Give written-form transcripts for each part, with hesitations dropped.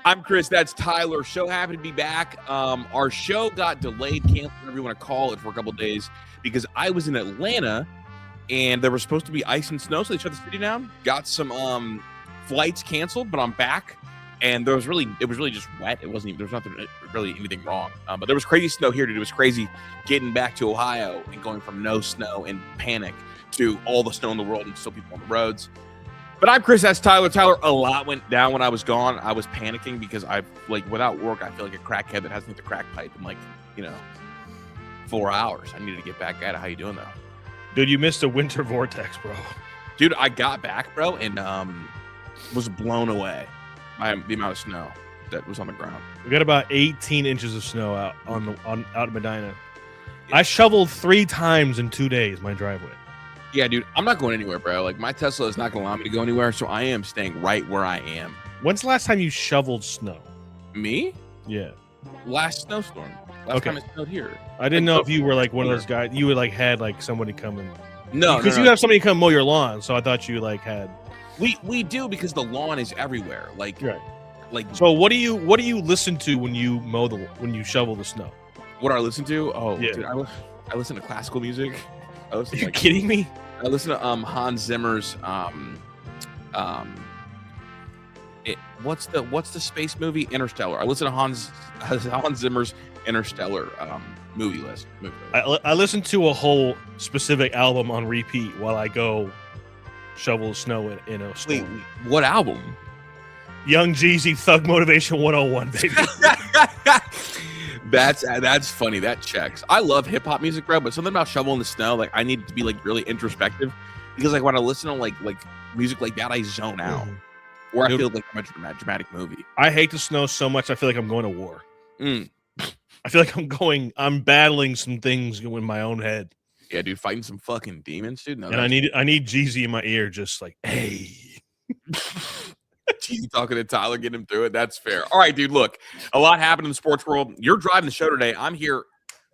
I'm Chris. That's Tyler. Show happy to be back. Our show got delayed, canceled, whatever you want to call it, for a couple of days because I was in Atlanta and there was supposed to be ice and snow, so they shut the city down. Got some flights canceled, but I'm back. And it was really just wet. It wasn't even, there was nothing really anything wrong. But there was crazy snow here, dude. It was crazy getting back to Ohio and going from no snow and panic to all the snow in the world and still people on the roads. But I'm Chris. That's Tyler. Tyler, a lot went down when I was gone. I was panicking because without work, I feel like a crackhead that hasn't hit the crack pipe in 4 hours. I needed to get back at it. How you doing, though? Dude, you missed a winter vortex, bro. Out I got back, bro, and was blown away by the amount of snow that was on the ground. We got about 18 inches of snow out out in Medina. I shoveled 3 times in 2 days my driveway. Yeah, dude, I'm not going anywhere, bro. Like, my Tesla is not going to allow me to go anywhere, so I am staying right where I am. When's the last time you shoveled snow? Me? Yeah. Last snowstorm. Last time it snowed here. I didn't know if you were like one of those guys. You would had somebody come and no, because you have somebody come mow your lawn. So I thought you had. We do because the lawn is everywhere. So what do you listen to when you shovel the snow? What do I listen to? Oh, yeah. Dude, I listen to classical music. Are you kidding me? I listen to Hans Zimmer's what's the space movie? Interstellar. I listen to Hans Zimmer's Interstellar movie list. I listen to a whole specific album on repeat while I go shovel snow in a storm. Wait, what album? Young Jeezy, Thug Motivation 101, baby. That's funny. That checks. I love hip hop music, bro, but something about shoveling the snow, I need it to be really introspective because when I listen to music like that, I zone out. Or I feel like I'm a dramatic movie. I hate the snow so much I feel like I'm going to war. I feel like I'm battling some things in my own head. Yeah, dude, fighting some fucking demons, dude. No, and I need Jeezy in my ear, just hey. Jeezy talking to Tyler, getting him through it. That's fair. All right, dude, look, a lot happened in the sports world. You're driving the show today. I'm here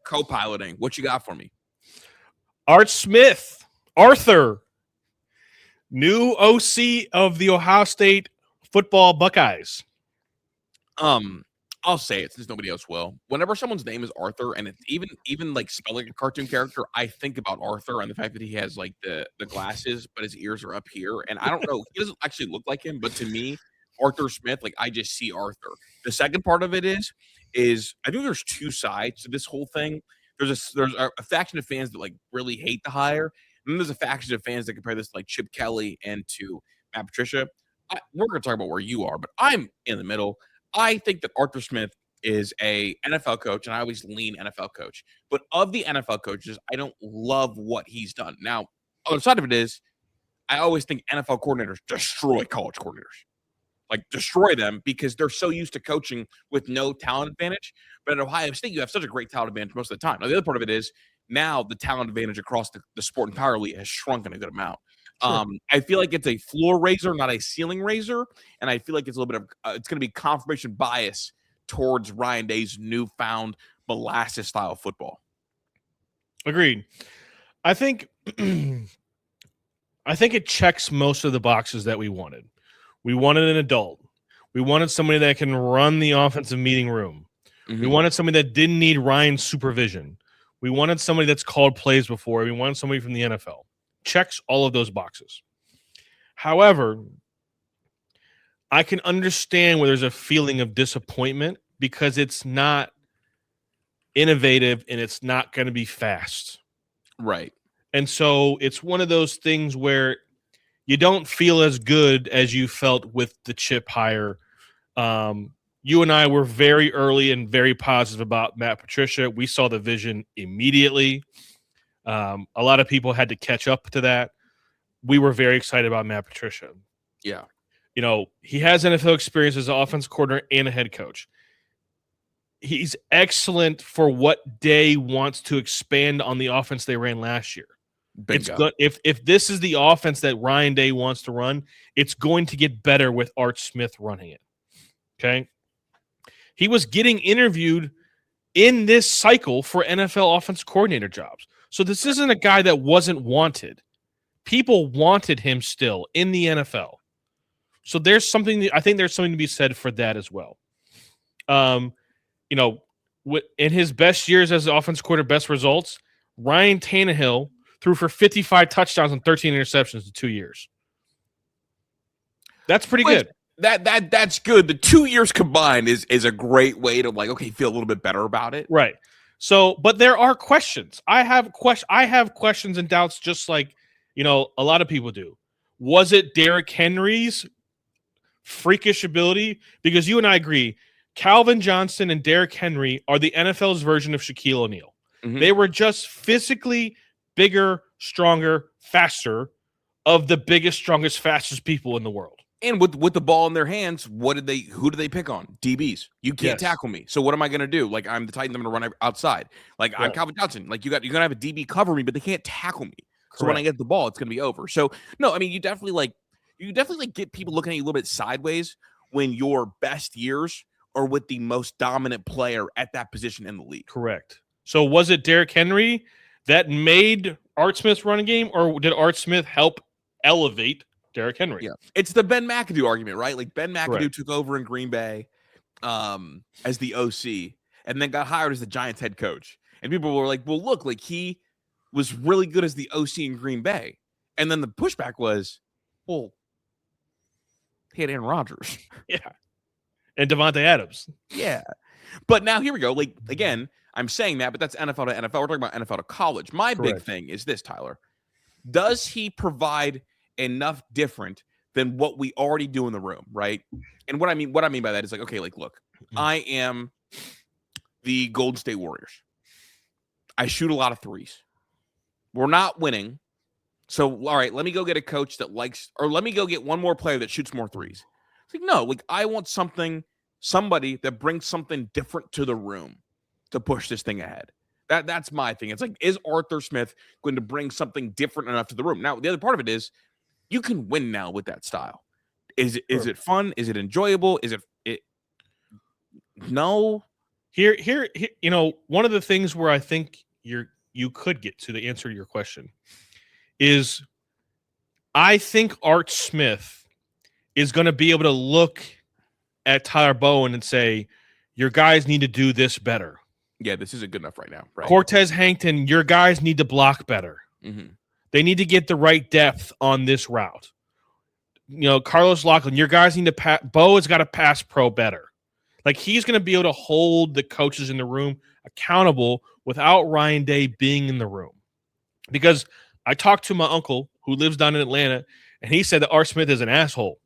co-piloting. What you got for me? Arthur, new OC of the Ohio State football Buckeyes. I'll say it since nobody else will. Whenever someone's name is Arthur, and it's even spelling a cartoon character, I think about Arthur and the fact that he has the glasses, but his ears are up here. And I don't know, he doesn't actually look like him, but to me, Arthur Smith, I just see Arthur. The second part of it is I think there's 2 sides to this whole thing. There's a faction of fans that really hate the hire, and then there's a faction of fans that compare this to Chip Kelly and to Matt Patricia. We're going to talk about where you are, but I'm in the middle. I think that Arthur Smith is a NFL coach, and I always lean NFL coach. But of the NFL coaches, I don't love what he's done. Now, on the other side of it is, I always think NFL coordinators destroy college coordinators. Destroy them because they're so used to coaching with no talent advantage. But at Ohio State, you have such a great talent advantage most of the time. Now, the other part of it is now the talent advantage across the sport entirely has shrunken a good amount. Sure. I feel like it's a floor raiser, not a ceiling raiser, and I feel like it's a little bit of it's going to be confirmation bias towards Ryan Day's newfound molasses style football. Agreed. I think it checks most of the boxes that we wanted. We wanted an adult. We wanted somebody that can run the offensive meeting room. Mm-hmm. We wanted somebody that didn't need Ryan's supervision. We wanted somebody that's called plays before. We wanted somebody from the NFL. Checks all of those boxes. However, I can understand where there's a feeling of disappointment because it's not innovative and it's not going to be fast. Right. And so it's one of those things where you don't feel as good as you felt with the Chip hire. You and I were very early and very positive about Matt Patricia. We saw the vision immediately. A lot of people had to catch up to that. We were very excited about Matt Patricia. Yeah. He has NFL experience as an offensive coordinator and a head coach. He's excellent for what Day wants to expand on the offense they ran last year. Bingo. It's good. If this is the offense that Ryan Day wants to run, it's going to get better with Art Smith running it. Okay. He was getting interviewed in this cycle for NFL offensive coordinator jobs. So this isn't a guy that wasn't wanted. People wanted him still in the NFL. So there's something. I think there's something to be said for that as well. You know, in his best years as the offense coordinator, best results, Ryan Tannehill threw for 55 touchdowns and 13 interceptions in 2 years. That's pretty good. That's good. The 2 years combined is a great way to feel a little bit better about it. Right. So, but there are questions. I have questions and doubts, just like a lot of people do. Was it Derrick Henry's freakish ability? Because you and I agree, Calvin Johnson and Derrick Henry are the NFL's version of Shaquille O'Neal. Mm-hmm. They were just physically bigger, stronger, faster, of the biggest, strongest, fastest people in the world. And with the ball in their hands, who did they pick on? DBs. You can't tackle me. So what am I going to do? I'm the Titan. I'm going to run outside. I'm Calvin Johnson. You're going to have a DB cover me, but they can't tackle me. Correct. So when I get the ball, it's going to be over. So no, I mean, you definitely get people looking at you a little bit sideways when your best years are with the most dominant player at that position in the league. Correct. So was it Derrick Henry that made Art Smith's running game, or did Art Smith help elevate Derrick Henry? Yeah, it's the Ben McAdoo argument, right? Ben McAdoo took over in Green Bay as the OC and then got hired as the Giants head coach. And people were like, well, look, he was really good as the OC in Green Bay. And then the pushback was, well, he had Aaron Rodgers. Yeah. And Devontae Adams. Yeah. But now here we go. Again, I'm saying that, but that's NFL to NFL. We're talking about NFL to college. My big thing is this, Tyler. Does he provide enough different than what we already do in the room, right? And what I mean by that is look, I am the Golden State Warriors. I shoot a lot of threes. We're not winning. So, all right, let me go get a coach that let me go get one more player that shoots more threes. It's no, I want somebody that brings something different to the room to push this thing ahead. That's my thing. It's is Arthur Smith going to bring something different enough to the room? Now, the other part of it is you can win now with that style. Is it fun? Is it enjoyable? Is it no? Here, one of the things where I think you could get to the answer to your question is I think Art Smith is going to be able to look at Tyler Bowen and say, your guys need to do this better. Yeah, this isn't good enough right now. Right? Cortez Hankton, your guys need to block better. Mm-hmm. They need to get the right depth on this route. Carlos Loughlin, your guys need to pass. Bo has got to pass pro better. He's going to be able to hold the coaches in the room accountable without Ryan Day being in the room. Because I talked to my uncle who lives down in Atlanta, and he said that Art Smith is an asshole.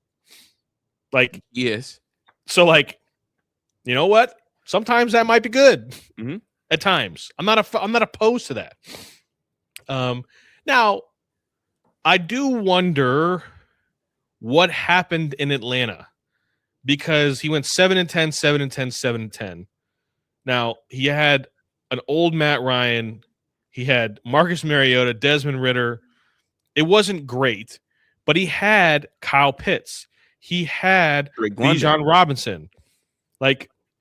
Yes. So, you know what? Sometimes that might be good. Mm-hmm. At times, I'm not opposed to that. Now, I do wonder what happened in Atlanta because he went 7-10, 7-10, 7-10. Now, he had an old Matt Ryan. He had Marcus Mariota, Desmond Ridder. It wasn't great, but he had Kyle Pitts. He had Bijan Robinson.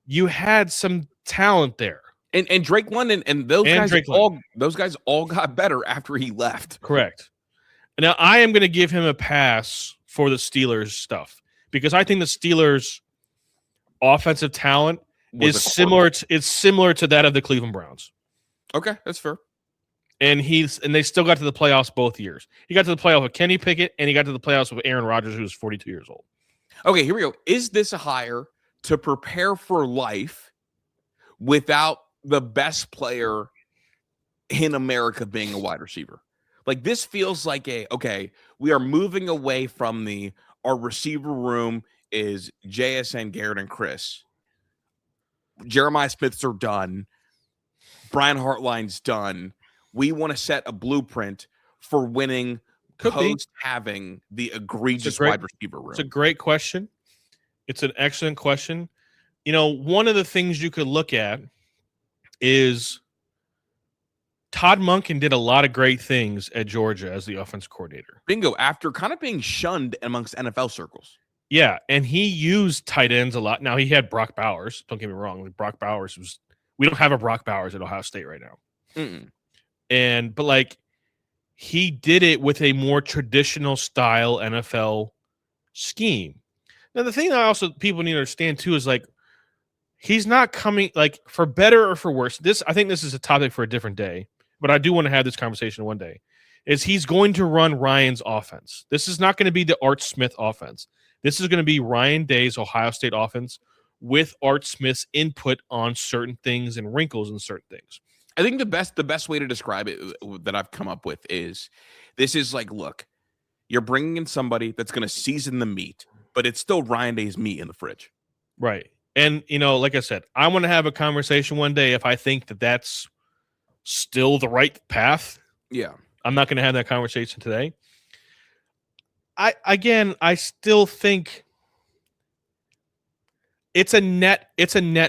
You had some talent there. And Drake London and those guys all got better after he left. Correct. Now I am going to give him a pass for the Steelers stuff because I think the Steelers' offensive talent is similar to that of the Cleveland Browns. Okay, that's fair. And they still got to the playoffs both years. He got to the playoff with Kenny Pickett, and he got to the playoffs with Aaron Rodgers, who was 42 years old. Okay, here we go. Is this a hire to prepare for life without the best player in America being a wide receiver? This feels like we are moving away from our receiver room is JSN, Garrett, and Chris. Jeremiah Smiths are done. Brian Hartline's done. We want to set a blueprint for winning post having the egregious wide receiver room. It's a great question. It's an excellent question. One of the things you could look at is Todd Monken did a lot of great things at Georgia as the offense coordinator. Bingo. After kind of being shunned amongst NFL circles. Yeah, and he used tight ends a lot. Now, he had Brock Bowers. Don't get me wrong. Brock Bowers was – we don't have a Brock Bowers at Ohio State right now. Mm-mm. But he did it with a more traditional style NFL scheme. Now, the thing that also people need to understand too is like he's not coming like for better or for worse. I think this is a topic for a different day, but I do want to have this conversation one day. Is he's going to run Ryan's offense? This is not going to be the Art Smith offense. This is going to be Ryan Day's Ohio State offense with Art Smith's input on certain things and wrinkles in certain things. I think the best way to describe it that I've come up with is this is like, look, you're bringing in somebody that's going to season the meat, but it's still Ryan Day's meat in the fridge. Right. And, like I said, I want to have a conversation one day if I think that that's still the right path. Yeah. I'm not going to have that conversation today. I still think it's a net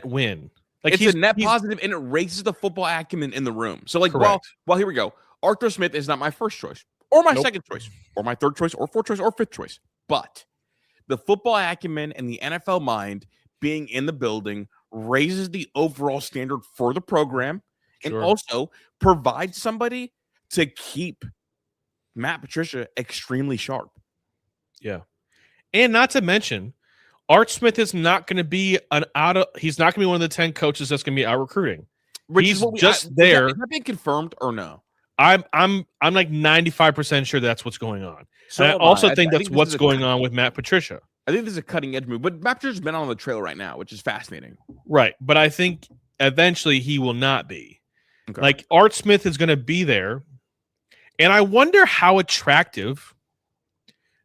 win. Like it's a net positive, and it raises the football acumen in the room. So, like, well, here we go. Arthur Smith is not my first choice, or my second choice, or my third choice, or fourth choice, or fifth choice. But the football acumen and the NFL mind being in the building raises the overall standard for the program, and also provides somebody to keep Matt Patricia extremely sharp. Yeah. And not to mention, Art Smith is not going to be he's not going to be one of the 10 coaches that's going to be out recruiting. He's just there. Is that being confirmed or no? I'm like 95% sure that's what's going on. So I also think that's what's going on with Matt Patricia. I think this is a cutting edge move, but Matt Patricia's been on the trail right now, which is fascinating. Right. But I think eventually he will not be. Okay. Like Art Smith is going to be there. And I wonder how attractive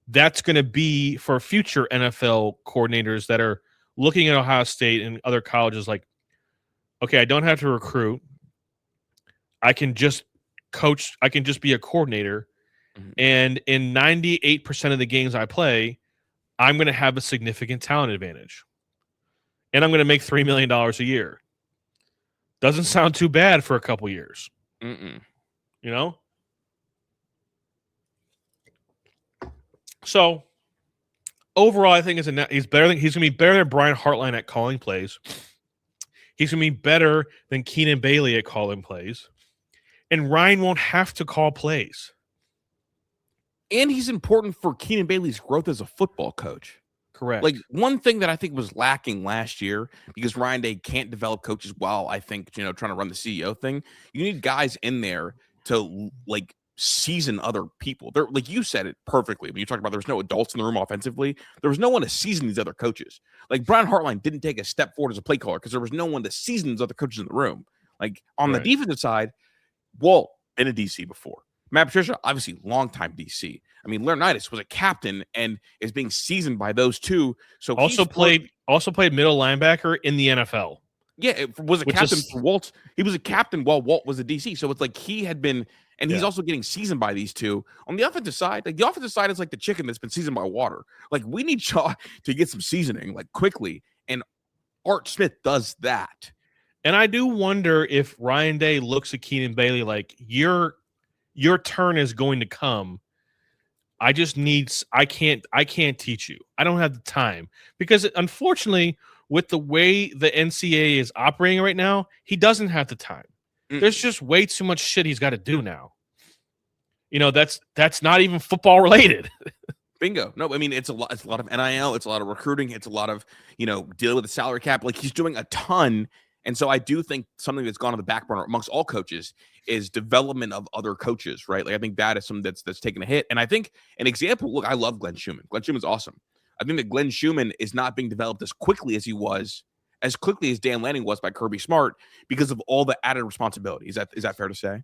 that's going to be for future NFL coordinators that are looking at Ohio State and other colleges like, okay, I don't have to recruit. I can just coach. I can just be a coordinator. Mm-hmm. And in 98% of the games I play, I'm going to have a significant talent advantage. And I'm going to make $3 million a year. Doesn't sound too bad for a couple years. Mm-mm. You know? So overall, I think he's going to be better than Brian Hartline at calling plays. He's going to be better than Keenan Bailey at calling plays. And Ryan won't have to call plays. And he's important for Keenan Bailey's growth as a football coach. Correct. Like one thing that I think was lacking last year because Ryan Day can't develop coaches well, I think, trying to run the CEO thing. You need guys in there to like season other people. They're like you said it perfectly when you talk about there's no adults in the room offensively. There was no one to season these other coaches. Like Brian Hartline didn't take a step forward as a play caller because there was no one to season these other coaches in the room. Like on the defensive side, Walt been a DC before. Matt Patricia, obviously longtime DC. I mean, Laurinaitis was a captain and is being seasoned by those two. So also played middle linebacker in the NFL. Yeah, it was a captain for Walt. He was a captain while Walt was a DC. So it's like he had been, and he's also getting seasoned by these two. On the offensive side, like the offensive side is like the chicken that's been seasoned by water. Like we need Shaw to get some seasoning like quickly, and Art Smith does that. And I do wonder if Ryan Day looks at Keenan Bailey like your turn is going to come. I can't teach you. I don't have the time because unfortunately with the way the NCAA is operating right now, he doesn't have the time. There's just way too much shit he's got to do now. That's not even football related. Bingo. No, I mean, it's a lot of NIL. It's a lot of recruiting. It's a lot of, dealing with the salary cap. Like he's doing a ton. And so I do think something that's gone on the back burner amongst all coaches is development of other coaches, right? Like I think that is something that's taken a hit. And I think an example, look, I love Glenn Schumann. Glenn Schumann's awesome. I think that Glenn Schumann is not being developed as quickly as he was, as quickly as Dan Lanning was by Kirby Smart because of all the added responsibility. Is that fair to say?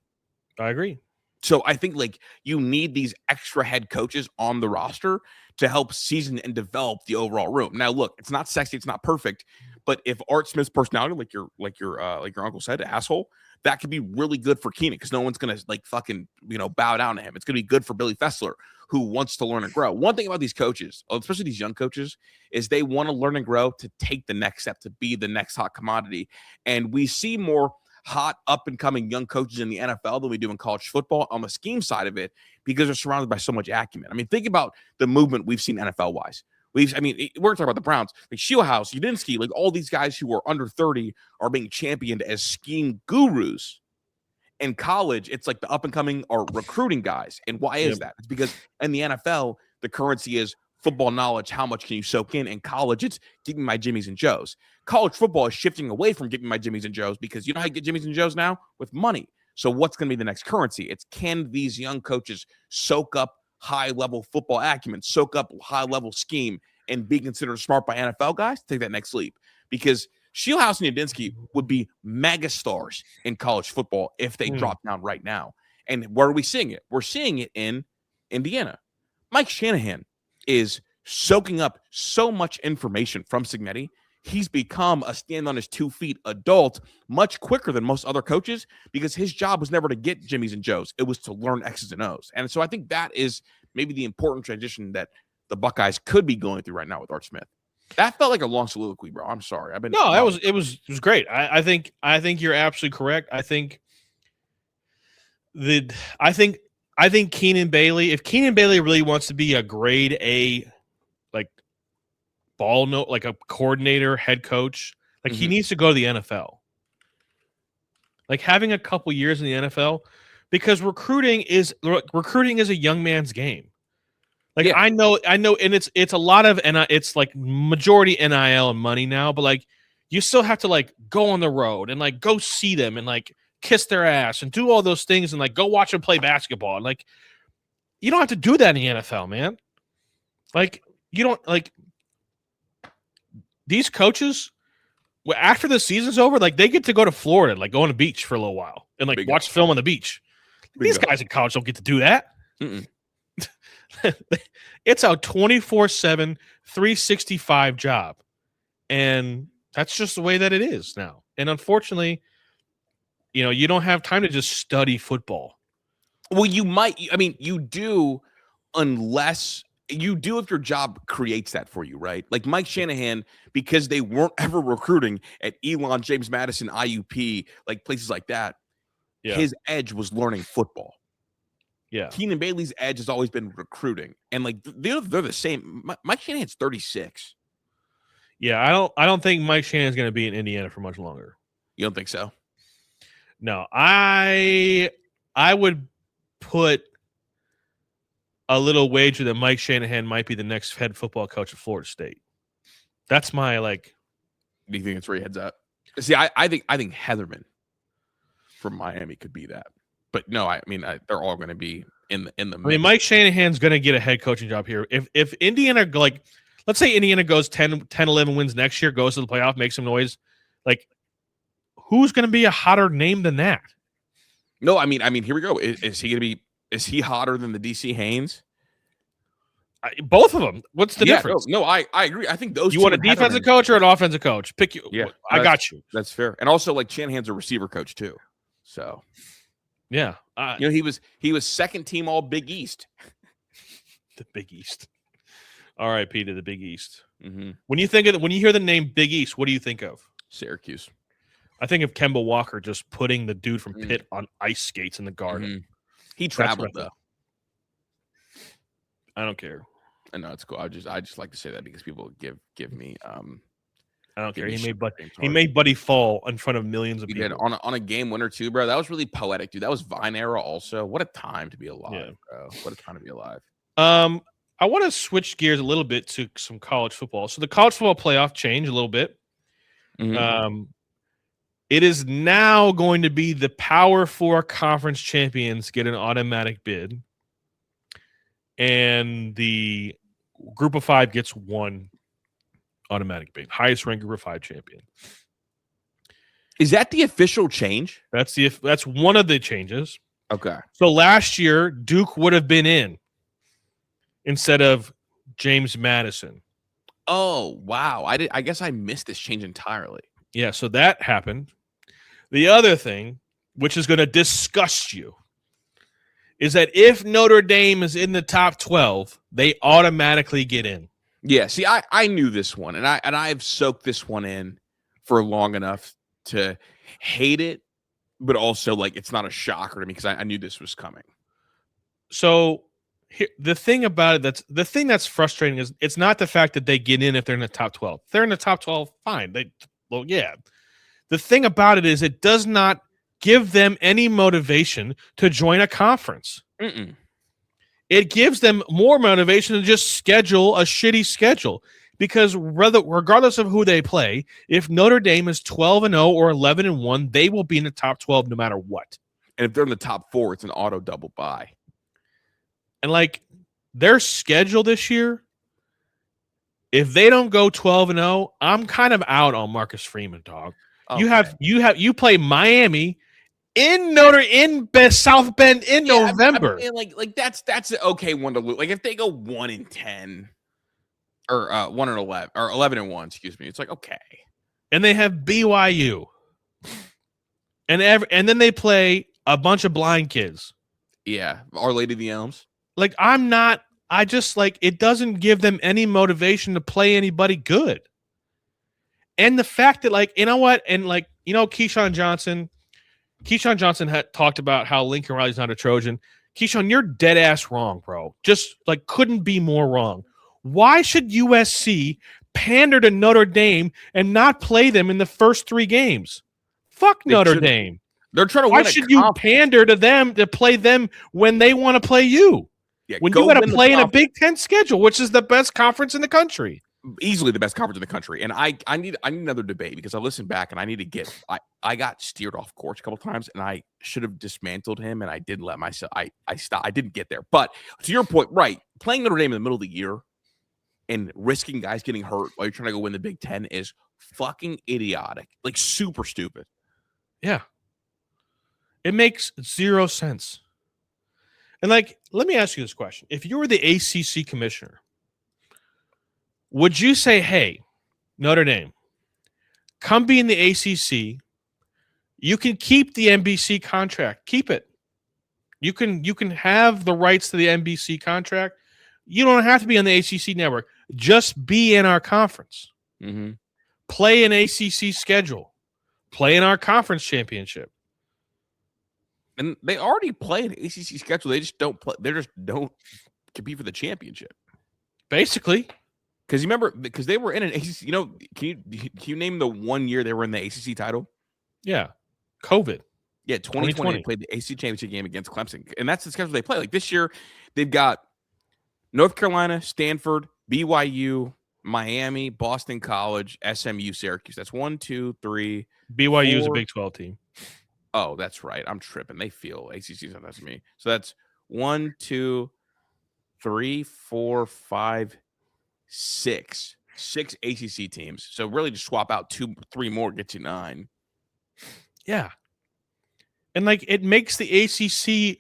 I agree. So I think like you need these extra head coaches on the roster to help season and develop the overall room. Now, look, it's not sexy, it's not perfect, but if Art Smith's personality, like your uncle said, asshole, that could be really good for Keenan because no one's gonna like fucking bow down to him. It's gonna be good for Billy Fessler who wants to learn and grow. One thing about these coaches, especially these young coaches, is they want to learn and grow to take the next step, to be the next hot commodity. And we see more hot up-and-coming young coaches in the NFL than we do in college football on the scheme side of it because they're surrounded by so much acumen. I mean, think about the movement we've seen NFL-wise. We're talking about the Browns, like Shieldhouse, Udinsky, like all these guys who are under 30 are being championed as scheme gurus. In college, it's like the up-and-coming are recruiting guys. And why is that? It's because in the NFL, the currency is football knowledge, how much can you soak in? In college, it's give me my Jimmys and Joes. College football is shifting away from give me my Jimmys and Joes because you know how you get Jimmys and Joes now? With money. So what's going to be the next currency? It's can these young coaches soak up high-level football acumen, soak up high-level scheme, and be considered smart by NFL guys? Take that next leap. Because Shieldhouse and Yadinsky would be mega stars in college football if they dropped down right now. And where are we seeing it? We're seeing it in Indiana. Mike Shanahan is soaking up so much information from Cignetti. He's become a stand on his 2 feet adult much quicker than most other coaches because his job was never to get Jimmys and Joes. It was to learn X's and O's. And so I think that is maybe the important transition that the Buckeyes could be going through right now with Art Smith. That felt like a long soliloquy, bro. I'm sorry. It was great. I think you're absolutely correct. I think Keenan Bailey, if Keenan Bailey really wants to be a grade A like a coordinator, head coach, like he needs to go to the NFL. Like having a couple years in the NFL, because recruiting is a young man's game. Like I know, and it's a lot of it's like majority NIL and money now, but like you still have to like go on the road and like go see them and like kiss their ass and do all those things and like go watch them play basketball. And like you don't have to do that in the NFL, man. Like you don't like these coaches after the season's over, like they get to go to Florida, like go on the beach for a little while and like watch film on the beach. These guys in college don't get to do that. It's a 24/7, 365 job. And that's just the way that it is now. And unfortunately, you know, you don't have time to just study football. Well, you do unless you do if your job creates that for you, right? Like Mike Shanahan, because they weren't ever recruiting at Elon, James Madison, IUP, like places like that. Yeah. His edge was learning football. Yeah. Keenan Bailey's edge has always been recruiting. And like they're the same. Mike Shanahan's 36. Yeah, I don't think Mike Shanahan's going to be in Indiana for much longer. You don't think so? No. I would put a little wager that Mike Shanahan might be the next head football coach at Florida State. That's my like. Do you think it's where he heads up? See, I think Heatherman from Miami could be that. But no, they're all going to be in the. I mean, Mike Shanahan's going to get a head coaching job here. If Indiana, like, let's say Indiana goes 10, 11 wins next year, goes to the playoff, makes some noise, like, who's going to be a hotter name than that? No, I mean, here we go. Is he going to be? Is he hotter than the DC Haynes? Both of them. What's the difference? No, I agree. I think those. You want a defensive coach or an offensive coach? Pick you. Yeah, I got you. That's fair. And also, like Shanahan's a receiver coach too. So. Yeah, he was second team all Big East. The Big East. R.I.P. to the Big East. Mm-hmm. When you hear the name Big East, what do you think of? Syracuse. I think of Kemba Walker just putting the dude from Pitt on ice skates in the Garden. Mm-hmm. He traveled though. I don't care. I know it's cool. I just like to say that because people give me. I don't care. He made Buddy fall in front of millions of people. He did on a game winner too, bro. That was really poetic, dude. That was Vine era also. What a time to be alive, bro. What a time to be alive. I want to switch gears a little bit to some college football. So the college football playoff changed a little bit. Mm-hmm. It is now going to be the Power 4 conference champions get an automatic bid, and the Group of 5 gets one automatic bid. Highest ranked Group of 5 champion. Is that the official change? That's one of the changes. Okay. So last year, Duke would have been in instead of James Madison. Oh, wow. I guess I missed this change entirely. Yeah, so that happened. The other thing, which is going to disgust you, is that if Notre Dame is in the top 12, they automatically get in. Yeah, see, I knew this one, and I've soaked this one in for long enough to hate it, but also like it's not a shocker to me because I knew this was coming. So the thing about it that's frustrating is it's not the fact that they get in if they're in the top 12. If they're in the top 12, fine. Yeah. The thing about it is it does not give them any motivation to join a conference. Mm-mm. it gives them more motivation to just schedule a shitty schedule. Because regardless of who they play, if Notre Dame is 12-0 or 11-1, they will be in the top 12 no matter what. And if they're in the top 4, it's an auto double bye. And like their schedule this year, if they don't go 12-0, I'm kind of out on Marcus Freeman, dog. Okay. You play Miami in South Bend in November. I mean, like that's an okay one to lose. Like if they go 1-10 or 1-11 or 11-1, excuse me, it's like okay. And they have BYU, and then they play a bunch of blind kids. Yeah, Our Lady of the Elms. Like I just like it doesn't give them any motivation to play anybody good. And the fact that like, you know what? And like, you know, Keyshawn Johnson had talked about how Lincoln Riley's not a Trojan. Keyshawn, you're dead ass wrong, bro. Just like couldn't be more wrong. Why should USC pander to Notre Dame and not play them in the first 3 games? Fuck Notre Dame. They're trying to Why should you pander to them to play them when they want to play you? Yeah, when you got to play in a Big Ten schedule, which is the best conference in the country. Easily the best conference in the country. And I need another debate because I listened back and I need to get I got steered off course a couple times and I should have dismantled him and I didn't let myself I didn't get there. But to your point, right, playing Notre Dame in the middle of the year and risking guys getting hurt while you're trying to go win the Big Ten is fucking idiotic. Like super stupid. Yeah. It makes 0 sense. And like, let me ask you this question. If you were the ACC commissioner, would you say, hey, Notre Dame, come be in the ACC. You can keep the NBC contract. Keep it. You can have the rights to the NBC contract. You don't have to be on the ACC network. Just be in our conference. Mm-hmm. Play an ACC schedule. Play in our conference championship. And they already play an ACC schedule. They just don't play. They just don't compete for the championship. Basically. Because you remember, because they were in an ACC, you know, can you name the one year they were in the ACC title? Yeah. COVID. Yeah, 2020 they played the ACC championship game against Clemson. And that's the schedule they play. Like this year, they've got North Carolina, Stanford, BYU, Miami, Boston College, SMU, Syracuse. That's 1, 2, 3. BYU is a Big 12 team. Oh, that's right. I'm tripping. They feel ACC sometimes to me. So that's 1, 2, 3, 4, 5, 6 ACC teams. So really just swap out 2, 3 more, get you 9. Yeah. And like it makes the ACC,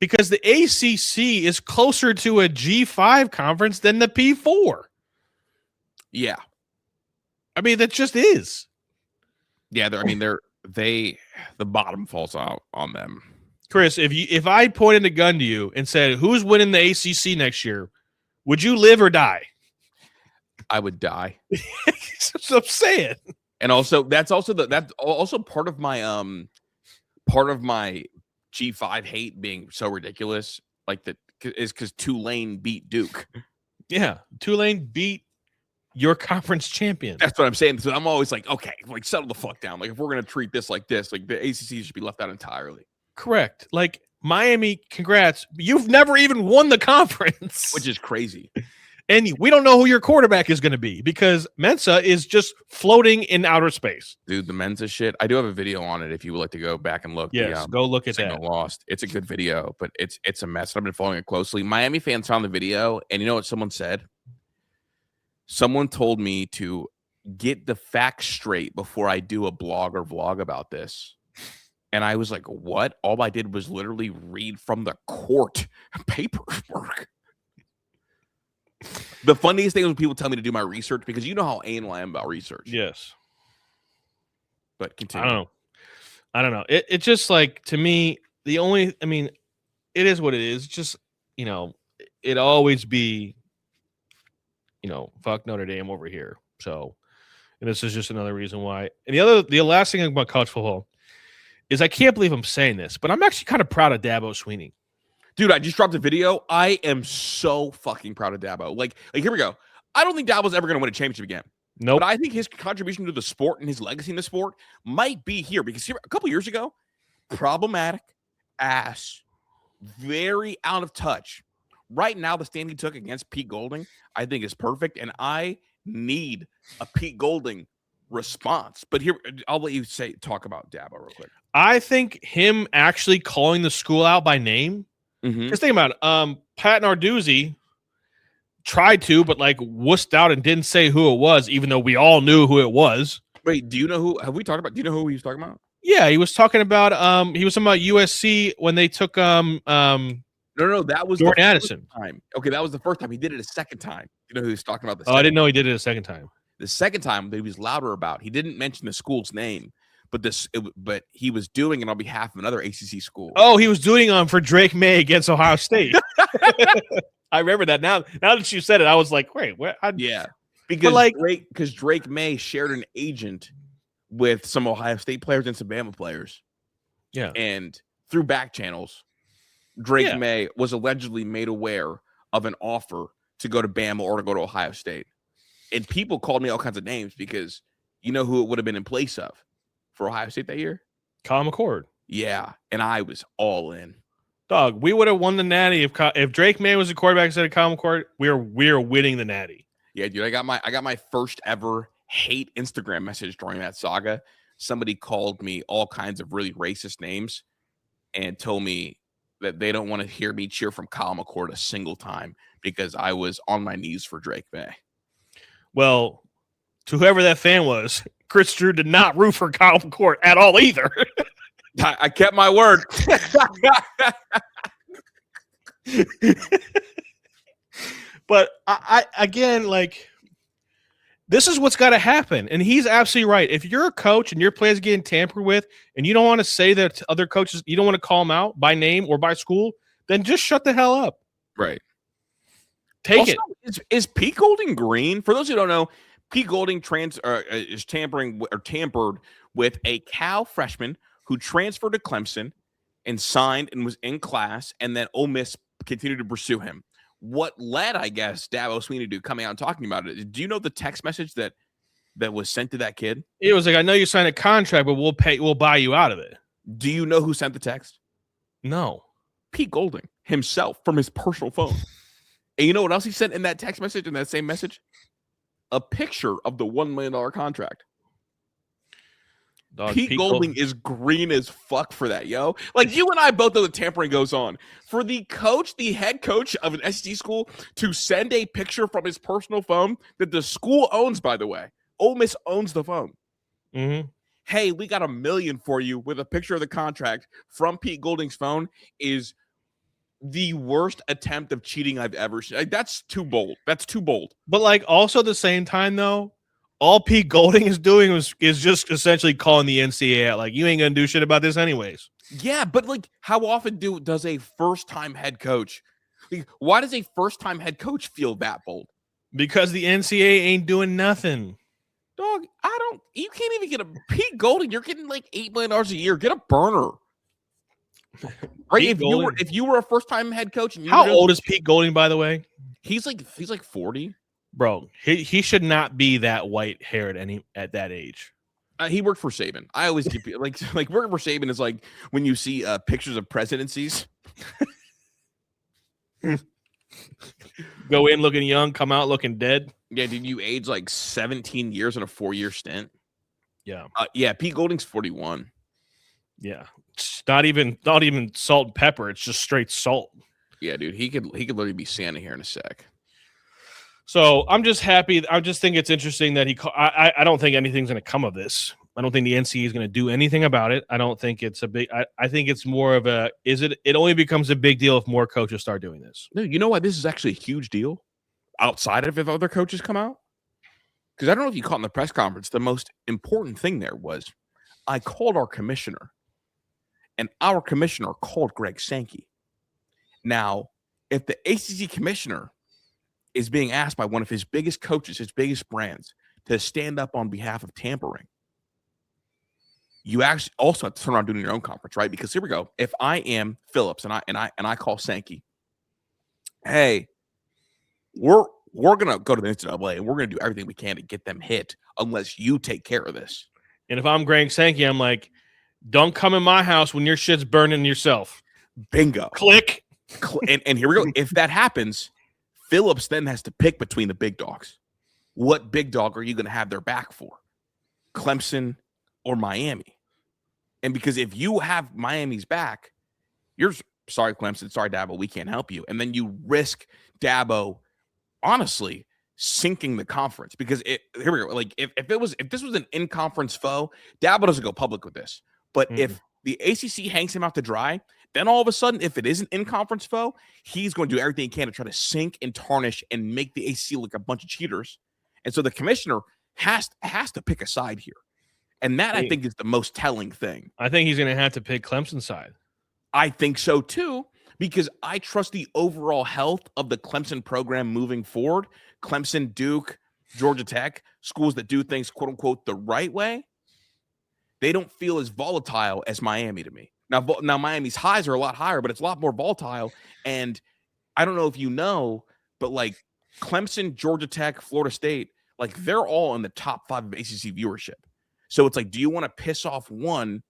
because the ACC is closer to a G5 conference than the P4. Yeah. I mean, that just is. Yeah, the bottom falls out on them. Chris, if I pointed a gun to you and said, who's winning the ACC next year, would you live or die? I would die. That's what I'm saying. And also, that's also part of my G5 hate being so ridiculous. Like that is because Tulane beat Duke. Yeah, Tulane beat your conference champion. That's what I'm saying. So I'm always like, okay, like settle the fuck down. Like if we're gonna treat this like this, like the ACC should be left out entirely. Correct. Like Miami, congrats. You've never even won the conference, which is crazy. And we don't know who your quarterback is going to be because Mensa is just floating in outer space. Dude, the Mensa shit. I do have a video on it if you would like to go back and look. Yes, go look at that. Lost. It's a good video, but it's a mess. I've been following it closely. Miami fans found the video, and you know what someone said? Someone told me to get the facts straight before I do a blog or vlog about this. And I was like, what? All I did was literally read from the court paperwork. The funniest thing is when people tell me to do my research because you know how anal I am about research. Yes. But continue. I don't know. It just like, to me, it is what it is. Just, it always be, fuck Notre Dame over here. So, and this is just another reason why. And the last thing about college football is I can't believe I'm saying this, but I'm actually kind of proud of Dabo Sweeney. Dude, I just dropped a video. I am so fucking proud of Dabo. Like here we go. I don't think Dabo's ever going to win a championship again. No, nope. But I think his contribution to the sport and his legacy in the sport might be here because a couple years ago, problematic ass, very out of touch. right now, the stand he took against Pete Golding, I think is perfect, and I need a Pete Golding response. But here, I'll let you talk about Dabo real quick. I think him actually calling the school out by name. Because think about it, Pat Narduzzi tried to, but like wussed out and didn't say who it was, even though we all knew who it was. Wait, do you know who? Have we talked about? Do you know who he was talking about? Yeah, he was talking about USC when they took No, that was Jordan Addison. Time. Okay, that was the first time. He did it a second time. You know who he was talking about? I didn't know he did it a second time. The second time that he was louder about. He didn't mention the school's name, but he was doing it on behalf of another ACC school. Oh, he was doing for Drake May against Ohio State. I remember that now. Now that you said it, I was like, wait, what? Yeah, because Drake May shared an agent with some Ohio State players and some Bama players. Yeah, and through back channels, Drake May was allegedly made aware of an offer to go to Bama or to go to Ohio State. And people called me all kinds of names because you know who it would have been in place of for Ohio State that year? Kyle McCord. Yeah, and I was all in. Dog, we would have won the Natty if Drake May was the quarterback instead of Kyle McCord. We're winning the Natty. Yeah, dude, I got my first ever hate Instagram message during that saga. Somebody called me all kinds of really racist names and told me that they don't want to hear me cheer from Kyle McCord a single time because I was on my knees for Drake May. Well, to whoever that fan was, Chris Drew did not root for Kyle McCord at all either. I kept my word. But I again, like, this is what's got to happen. And he's absolutely right. If you're a coach and your players getting tampered with and you don't want to say that to other coaches, you don't want to call them out by name or by school, then just shut the hell up. Right. Take also, it. Is Pete Golding green? For those who don't know, Pete Golding is tampered with a Cal freshman who transferred to Clemson and signed and was in class, and then Ole Miss continued to pursue him. What led, I guess, Dabo Sweeney to coming out and talking about it? Do you know the text message that was sent to that kid? It was like, I know you signed a contract, but we'll buy you out of it. Do you know who sent the text? No. Pete Golding himself from his personal phone. And you know what else he sent in that text message, in that same message? A picture of the $1 million contract. Dog, Pete Golding is green as fuck for that, yo. Like, you and I both know the tampering goes on. For the head coach of an SEC school to send a picture from his personal phone that the school owns, by the way. Ole Miss owns the phone. Mm-hmm. Hey, we got $1 million for you with a picture of the contract from Pete Golding's phone is the worst attempt of cheating I've ever seen. Like, that's too bold. That's too bold. But, like, also at the same time, though, all Pete Golding is doing is just essentially calling the NCAA out. Like, you ain't going to do shit about this anyways. Yeah, but, like, how often does a first-time head coach why does a first-time head coach feel that bold? Because the NCAA ain't doing nothing. Dog, you can't even get a Pete Golding. You're getting like $8 million a year. Get a burner. Right? If you were a first-time head coach. And how old is Pete Golding, by the way? He's like 40. Bro, he should not be that white-haired at that age. He worked for Saban. I always keep like working for Saban is like when you see pictures of presidencies. Go in looking young, come out looking dead. Yeah, did you age like 17 years in a 4-year stint? Yeah. Yeah, Pete Golding's 41. Yeah. It's not even salt and pepper. It's just straight salt. Yeah, dude. He could literally be Santa here in a sec. So I'm just happy. I just think it's interesting that I don't think anything's going to come of this. I don't think the NCAA is going to do anything about it. I don't think it's a big. I think it's more of a. It only becomes a big deal if more coaches start doing this. No, you know why this is actually a huge deal? Outside of if other coaches come out, because I don't know if you caught in the press conference. The most important thing there was, I called our commissioner, and our commissioner called Greg Sankey. Now, if the ACC commissioner is being asked by one of his biggest coaches, his biggest brands, to stand up on behalf of tampering, you actually also have to turn around doing your own conference, right? Because here we go. If I am Phillips and I call Sankey, hey, we're gonna go to the NCAA and we're gonna do everything we can to get them hit unless you take care of this. And if I'm Greg Sankey, I'm like, don't come in my house when your shit's burning yourself. Bingo. Click. And here we go. If that happens, Phillips then has to pick between the big dogs. What big dog are you going to have their back for? Clemson or Miami? And because if you have Miami's back, you're sorry, Clemson, sorry, Dabo, we can't help you. And then you risk Dabo, honestly, sinking the conference. Because here we go. Like if this was an in-conference foe, Dabo doesn't go public with this. But if the ACC hangs him out to dry, then all of a sudden, if it is an in-conference foe, he's going to do everything he can to try to sink and tarnish and make the ACC look a bunch of cheaters. And so the commissioner has to pick a side here. And that, I think, is the most telling thing. I think he's going to have to pick Clemson's side. I think so, too, because I trust the overall health of the Clemson program moving forward. Clemson, Duke, Georgia Tech, schools that do things, quote unquote, the right way, they don't feel as volatile as Miami to me. Now Miami's highs are a lot higher, but it's a lot more volatile. And I don't know if you know, but like Clemson, Georgia Tech, Florida State, like they're all in the top 5 of ACC viewership. So it's like, do you want to piss off one,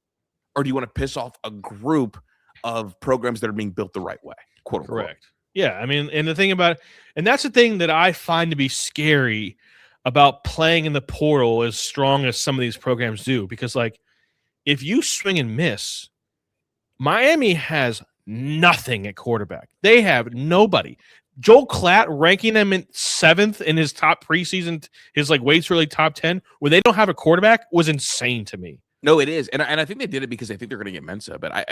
or do you want to piss off a group of programs that are being built the right way? Quote unquote. Correct. Yeah. I mean, and the thing about it, and that's the thing that I find to be scary about playing in the portal as strong as some of these programs do, because like if you swing and miss, Miami has nothing at quarterback. They have nobody. Joel Klatt ranking them in 7th in his top preseason, his like weights really top 10, where they don't have a quarterback was insane to me. No, it is, and I think they did it because I think they're going to get Mensa, but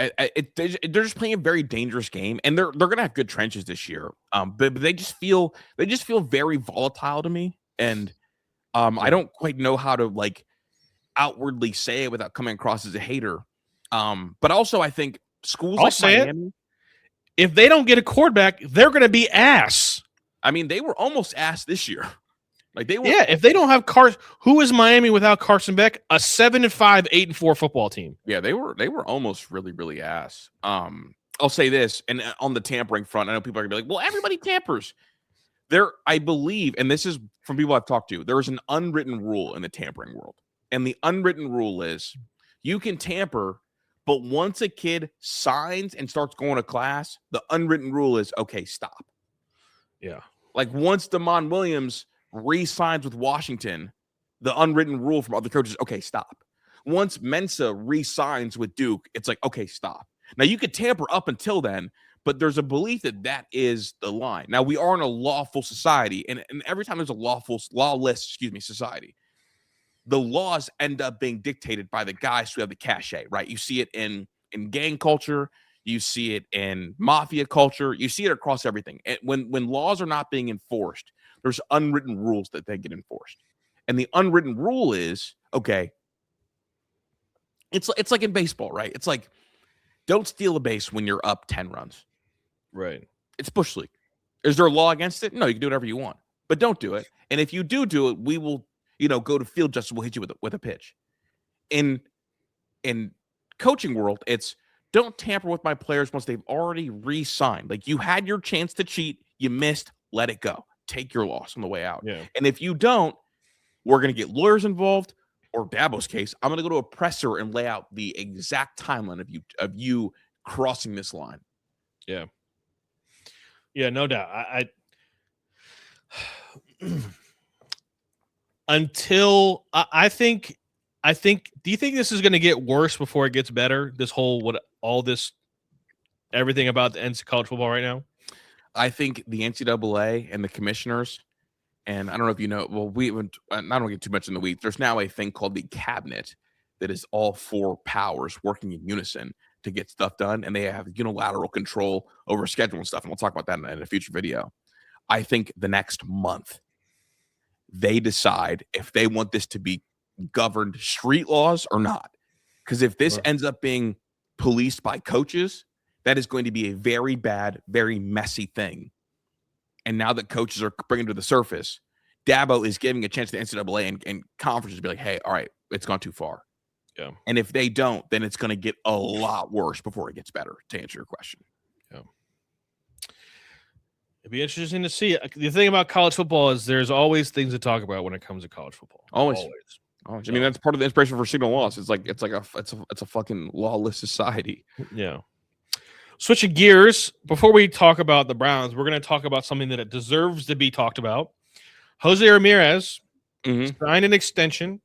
they're just playing a very dangerous game, and they're going to have good trenches this year. But they just feel very volatile to me, and I don't quite know how to like outwardly say it without coming across as a hater. But also I think schools like Miami, if they don't get a quarterback, they're going to be ass. I mean, they were almost ass this year. Like they were. Yeah, if they don't have who is Miami without Carson Beck? A 7-5, 8-4 football team. Yeah, they were almost really, really ass. I'll say this, and on the tampering front, I know people are gonna be like, well, everybody tampers. I believe, and this is from people I've talked to, there is an unwritten rule in the tampering world. And the unwritten rule is you can tamper, but once a kid signs and starts going to class, the unwritten rule is, okay, stop. Yeah. Like once Damon Williams re-signs with Washington, the unwritten rule from other coaches, okay, stop. Once Mensa re-signs with Duke, it's like, okay, stop. Now you could tamper up until then, but there's a belief that is the line. Now we are in a lawful society, and every time there's a lawless society, the laws end up being dictated by the guys who have the cachet, right? You see it in gang culture. You see it in mafia culture. You see it across everything. And when laws are not being enforced, there's unwritten rules that they get enforced. And the unwritten rule is, okay, it's like in baseball, right? It's like, don't steal a base when you're up 10 runs. Right. It's Bush League. Is there a law against it? No, you can do whatever you want. But don't do it. And if you do it, we will go to field justice. We'll hit you with a pitch. In coaching world, it's don't tamper with my players once they've already re-signed. Like you had your chance to cheat, you missed, let it go. Take your loss on the way out. Yeah. And if you don't, we're going to get lawyers involved, or Dabo's case, I'm going to go to a presser and lay out the exact timeline of you crossing this line. Yeah. Yeah, no doubt. I think, do you think this is going to get worse before it gets better? Everything about the college football right now? I think the NCAA and the commissioners, and I don't know if you know, well, I don't get too much in the weeds. There's now a thing called the cabinet that is all 4 powers working in unison to get stuff done, and they have unilateral control over schedule and stuff, and we'll talk about that in a future video. I think the next month, they decide if they want this to be governed street laws or not. Because if this ends up being policed by coaches, that is going to be a very bad, very messy thing. And now that coaches are bringing to the surface, Dabo is giving a chance to the NCAA and conferences to be like, hey, all right, it's gone too far. Yeah. And if they don't, then it's going to get a lot worse before it gets better, to answer your question. Yeah. It'd be interesting to see. The thing about college football is there's always things to talk about when it comes to college football. Always. I mean, that's part of the inspiration for signal loss. It's a fucking lawless society. Yeah. Switching gears, before we talk about the Browns, we're going to talk about something that it deserves to be talked about. José Ramírez signed an extension,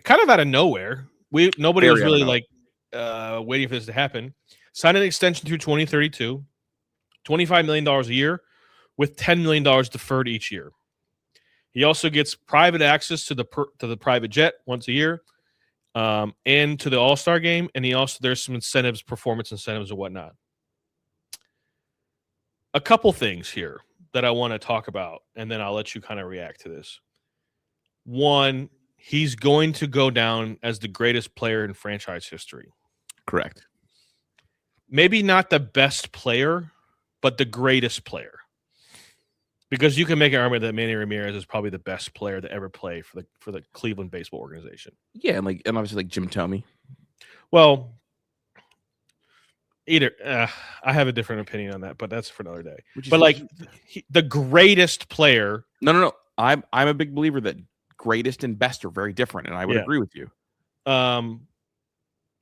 kind of out of nowhere. Nobody was really waiting for this to happen. Signed an extension through 2032, $25 million a year, with $10 million deferred each year. He also gets private access to the private jet once a year, and to the All-Star game, and there's some incentives, performance incentives and whatnot. A couple things here that I want to talk about, and then I'll let you kind of react to this. One, he's going to go down as the greatest player in franchise history. Correct. Maybe not the best player, but the greatest player. Because you can make an argument that Manny Ramirez is probably the best player to ever play for the Cleveland baseball organization. Yeah, and obviously like Jim Thome. Well, I have a different opinion on that, but that's for another day. But the greatest player. No. I'm a big believer that greatest and best are very different, and I would agree with you. And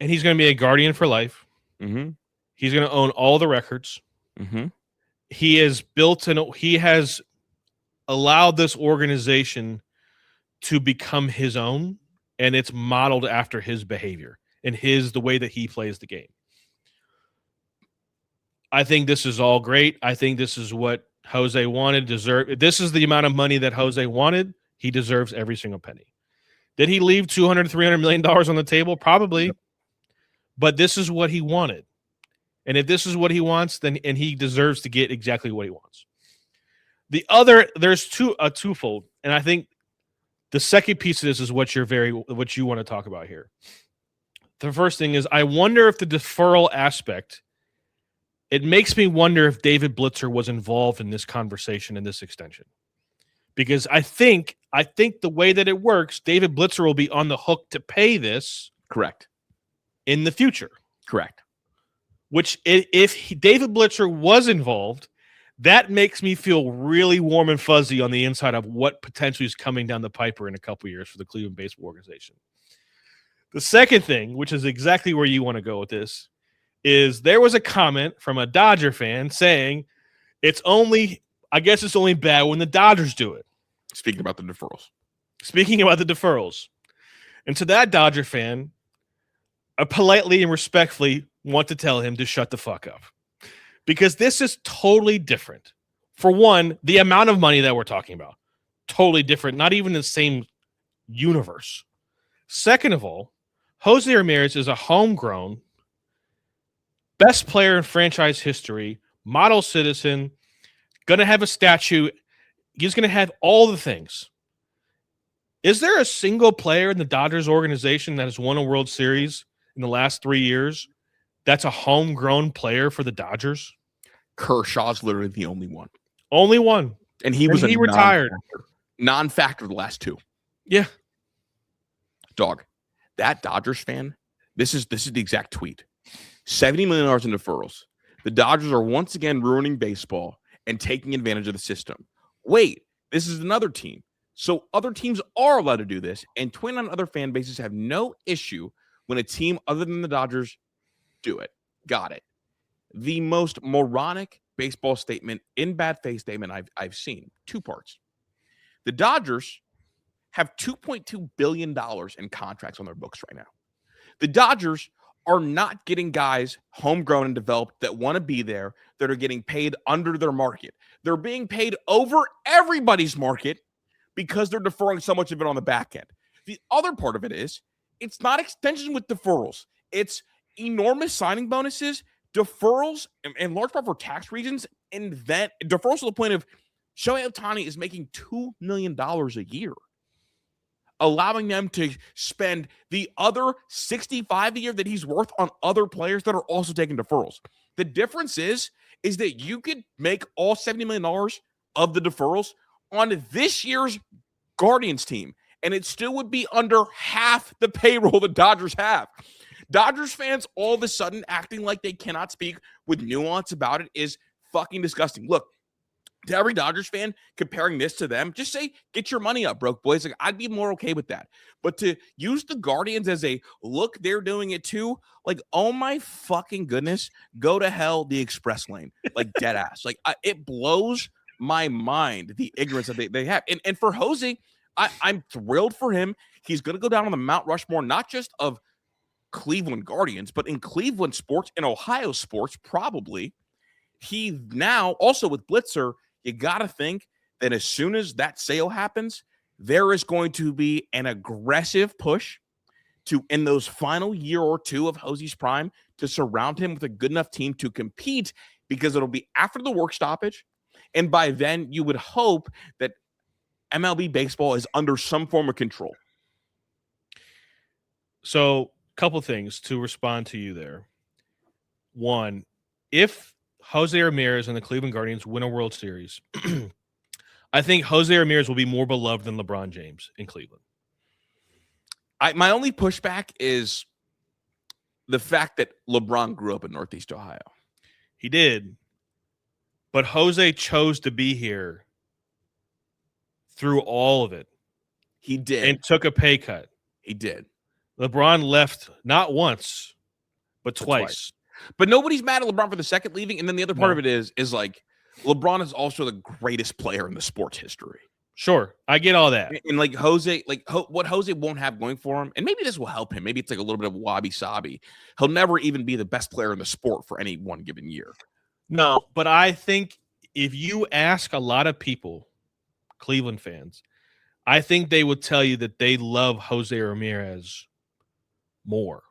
he's going to be a guardian for life. Mm-hmm. He's going to own all the records. Mm-hmm. He has allowed this organization to become his own, and it's modeled after his behavior and the way that he plays the game. I think this is all great. I think this is what Jose wanted, deserved. This is the amount of money that Jose wanted. He deserves every single penny. Did he leave $200, $300 million on the table? Probably. Yep. But this is what he wanted. And if this is what he wants, then he deserves to get exactly what he wants. There's twofold, and I think the second piece of this is what you want to talk about here. The first thing is, I wonder if the deferral aspect, it makes me wonder if David Blitzer was involved in this conversation, in this extension. Because I think the way that it works, David Blitzer will be on the hook to pay this. Correct. In the future. Correct. Which, if David Blitzer was involved, that makes me feel really warm and fuzzy on the inside of what potentially is coming down the piper in a couple years for the Cleveland baseball organization. The second thing, which is exactly where you want to go with this, is there was a comment from a Dodger fan saying it's only bad when the Dodgers do it. Speaking about the deferrals. And to that Dodger fan, I politely and respectfully want to tell him to shut the fuck up. Because this is totally different. For one, the amount of money that we're talking about, totally different, not even the same universe. Second of all, Jose Ramirez is a homegrown, best player in franchise history, model citizen, going to have a statue. He's going to have all the things. Is there a single player in the Dodgers organization that has won a World Series in the last 3 years that's a homegrown player for the Dodgers? Kershaw's literally the only one. Only one. And he retired. Non-factor the last two. Yeah. Dog. That Dodgers fan, this is the exact tweet. $70 million in deferrals. The Dodgers are once again ruining baseball and taking advantage of the system. Wait, this is another team. So other teams are allowed to do this, and 29 other fan bases have no issue when a team other than the Dodgers do it. Got it. The most moronic baseball statement, in bad faith statement I've seen. Two parts. The Dodgers have $2.2 billion in contracts on their books right now. The Dodgers are not getting guys homegrown and developed that want to be there, that are getting paid under their market. They're being paid over everybody's market because they're deferring so much of it on the back end. The other part of it is, it's not extensions with deferrals. It's enormous signing bonuses, deferrals, in large part for tax reasons, and then deferrals to the point of Shohei Ohtani is making $2 million a year, allowing them to spend the other $65 a year that he's worth on other players that are also taking deferrals. The difference is that you could make all $70 million of the deferrals on this year's Guardians team, and it still would be under half the payroll the Dodgers have. Dodgers fans all of a sudden acting like they cannot speak with nuance about it is fucking disgusting. Look, to every Dodgers fan comparing this to them, just say, get your money up, broke boys. Like, I'd be more okay with that. But to use the Guardians as a look, they're doing it too. Like, oh my fucking goodness, go to hell, the express lane, like dead ass. Like, it blows my mind, the ignorance that they have. And for Jose, I'm thrilled for him. He's going to go down on the Mount Rushmore, not just of Cleveland Guardians, but in Cleveland sports, in Ohio sports, probably. He now also with Blitzer, you got to think that as soon as that sale happens, there is going to be an aggressive push to, in those final year or two of Jose's prime, to surround him with a good enough team to compete, because it'll be after the work stoppage. And by then, you would hope that MLB baseball is under some form of control. So, couple things to respond to you there. One, if Jose Ramirez and the Cleveland Guardians win a World Series, I think Jose Ramirez will be more beloved than LeBron James in Cleveland. My only pushback is the fact that LeBron grew up in Northeast Ohio. He did, but Jose chose to be here through all of it. He did. And took a pay cut. He did. LeBron left not once, but twice. But nobody's mad at LeBron for the second leaving. And then the other part of it is like, LeBron is also the greatest player in the sports history. Sure, I get all that. And like Jose, what Jose won't have going for him, and maybe this will help him. Maybe it's like a little bit of wabi-sabi. He'll never even be the best player in the sport for any one given year. No, but I think if you ask a lot of people, Cleveland fans, I think they would tell you that they love Jose Ramirez more.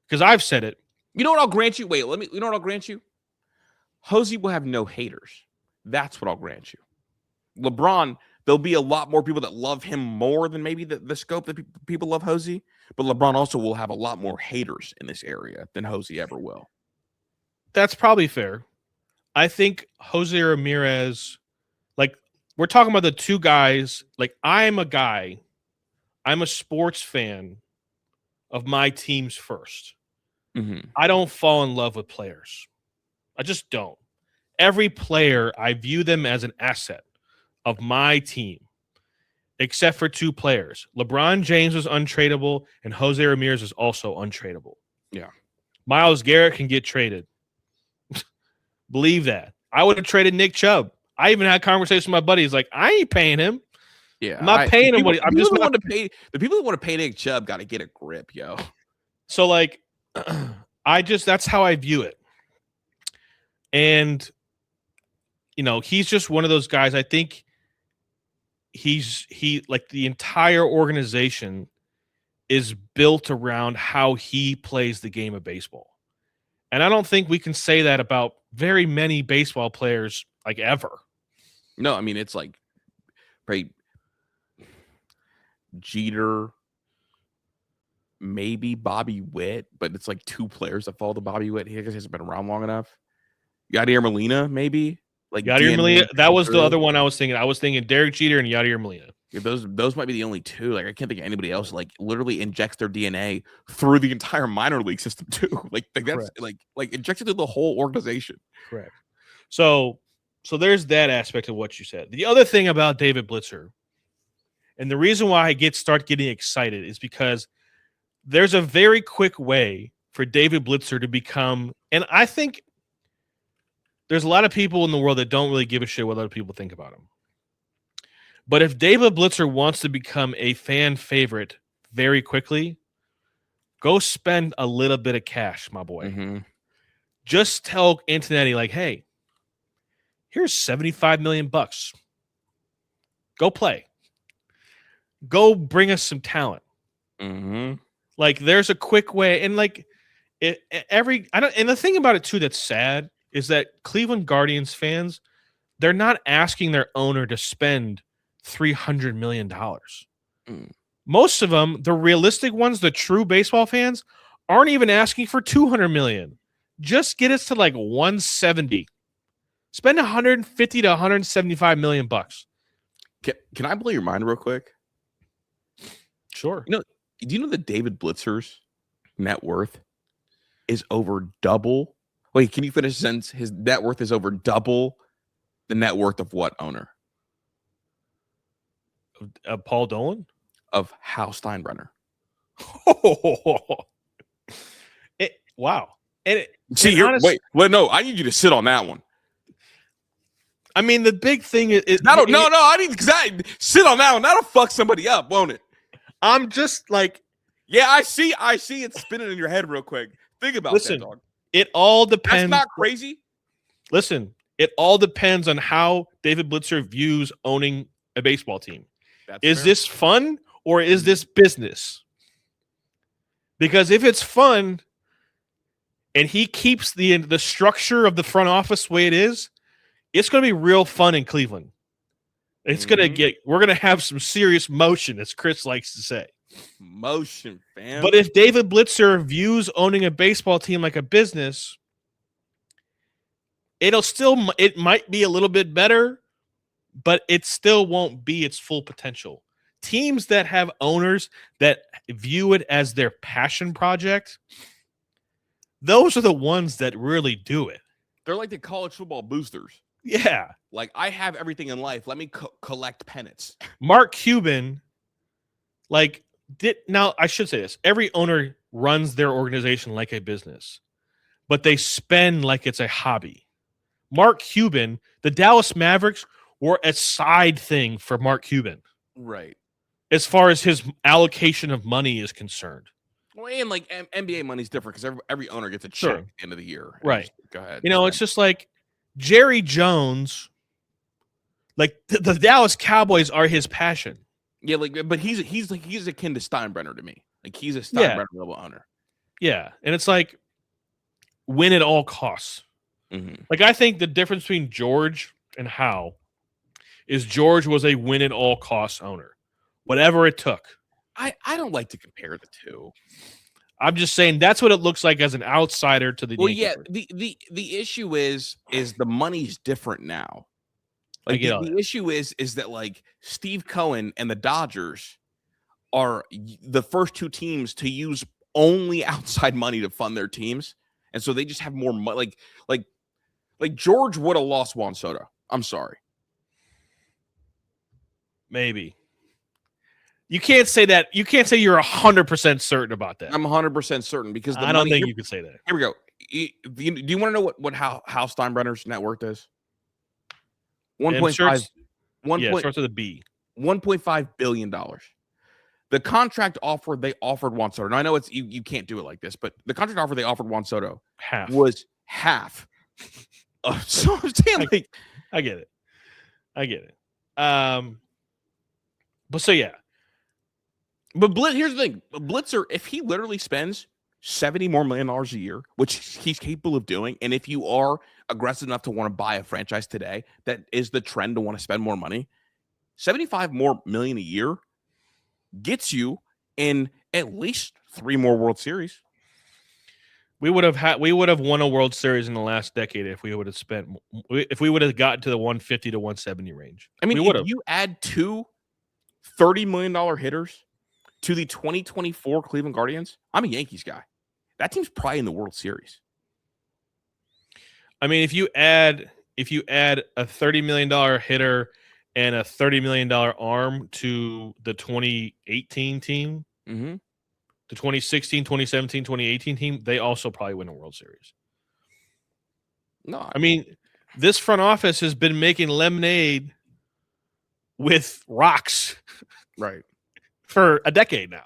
Because I've said it. You know what I'll grant you? Wait, you know what I'll grant you? Jose will have no haters. That's what I'll grant you. LeBron, there'll be a lot more people that love him more than maybe the scope that people love Jose. But LeBron also will have a lot more haters in this area than Jose ever will. That's probably fair. I think Jose Ramirez, like, we're talking about the two guys. Like, I'm a sports fan of my teams first. Mm-hmm. I don't fall in love with players. I just don't. Every player, I view them as an asset of my team, except for two players. LeBron James was untradeable, and Jose Ramirez is also untradeable. Yeah. Myles Garrett can get traded. Believe that. I would have traded Nick Chubb. I even had conversations with my buddies like, I ain't paying him. Yeah, I'm not paying him. I'm just want to pay. The people who want to pay Nick Chubb got to get a grip, yo. So like, that's how I view it. And, you know, he's just one of those guys. I think he like the entire organization is built around how he plays the game of baseball. And I don't think we can say that about very many baseball players like ever. No, I mean, it's like right, Jeter, maybe Bobby Witt, but it's like two players that follow the Bobby Witt. He hasn't been around long enough. Yadier Molina, maybe. Like Yadier Molina, that was the other one I was thinking. I was thinking Derek Jeter and Yadier Molina. Yeah, those might be the only two. Like, I can't think of anybody else like literally injects their DNA through the entire minor league system too. Like that's Correct. like injected through the whole organization. Correct. So there's that aspect of what you said. The other thing about David Blitzer, and the reason why I start getting excited is because there's a very quick way for David Blitzer to become, and I think there's a lot of people in the world that don't really give a shit what other people think about him. But if David Blitzer wants to become a fan favorite very quickly, go spend a little bit of cash, my boy. Mm-hmm. Just tell Antonetti, like, hey, here's $75 million. Go play. Go bring us some talent. Mm-hmm. Like, there's a quick way, and like and the thing about it too that's sad is that Cleveland Guardians fans, they're not asking their owner to spend $300 million. Most of them, the realistic ones, the true baseball fans, aren't even asking for $200 million. Just get us to like 170. Spend 150 to 175 million bucks. Can I blow your mind real quick? Sure. Do you know that David Blitzer's net worth is over double? Wait, can you finish the sentence? His net worth is over double The net worth of what owner? Paul Dolan? Of Hal Steinbrenner. Wow. And wait, no, I need you to sit on that one. I mean, the big thing is I need to sit on that one. That'll fuck somebody up, won't it? I'm just like, yeah, I see it spinning in your head real quick. Think about that, dog. It all depends. That's not crazy. Listen, it all depends on how David Blitzer views owning a baseball team. Is this fun or is this business? Because if it's fun and he keeps the structure of the front office the way it is, it's going to be real fun in Cleveland. It's we're going to have some serious motion, as Chris likes to say. Motion, fam. But if David Blitzer views owning a baseball team like a business, it might be a little bit better, but it still won't be its full potential. Teams that have owners that view it as their passion project, those are the ones that really do it. They're like the college football boosters. Yeah. Like, I have everything in life. Let me collect pennants. Mark Cuban, now I should say this. Every owner runs their organization like a business, but they spend like it's a hobby. Mark Cuban, the Dallas Mavericks were a side thing for Mark Cuban. Right. As far as his allocation of money is concerned. Well, and like NBA money's different because every owner gets a check at the end of the year. Right. Go ahead. It's just like Jerry Jones, like the Dallas Cowboys are his passion. Yeah, but he's akin to Steinbrenner to me. Like, he's a Steinbrenner level owner. Yeah, and it's like win at all costs. Mm-hmm. Like, I think the difference between George and Hal is George was a win at all costs owner, whatever it took. I don't like to compare the two. I'm just saying that's what it looks like as an outsider to the. Well, yeah. The issue is the money's different now. Like, the issue is that, like, Steve Cohen and the Dodgers are the first two teams to use only outside money to fund their teams, and so they just have more money. Like George would have lost Juan Soto. I'm sorry. Maybe. You can't say that. You can't say you're 100% certain about that. I'm 100% certain because I don't think you could say that. Here we go. Do you want to know what Hal Steinbrenner's net worth is? 1.5. Starts with a B. $1.5 billion. The contract offer they offered Juan Soto. Now, I know it's you can't do it like this, but the contract offer they offered Juan Soto was half. So I'm saying, like, I get it. But so yeah. But here's the thing. Blitzer, if he literally spends $70 more million a year, which he's capable of doing, and if you are aggressive enough to want to buy a franchise today, that is the trend to want to spend more money. $75 more million a year gets you in at least 3 more World Series. We would have won a World Series in the last decade if we would have gotten to the 150 to 170 range. I mean, if you add two $30 million hitters to the 2024 Cleveland Guardians, I'm a Yankees guy. That team's probably in the World Series. I mean, if you add a $30 million hitter and a $30 million arm to the 2018 team, mm-hmm. the 2016, 2017, 2018 team, they also probably win a World Series. No, I mean, this front office has been making lemonade with rocks, right, for a decade now.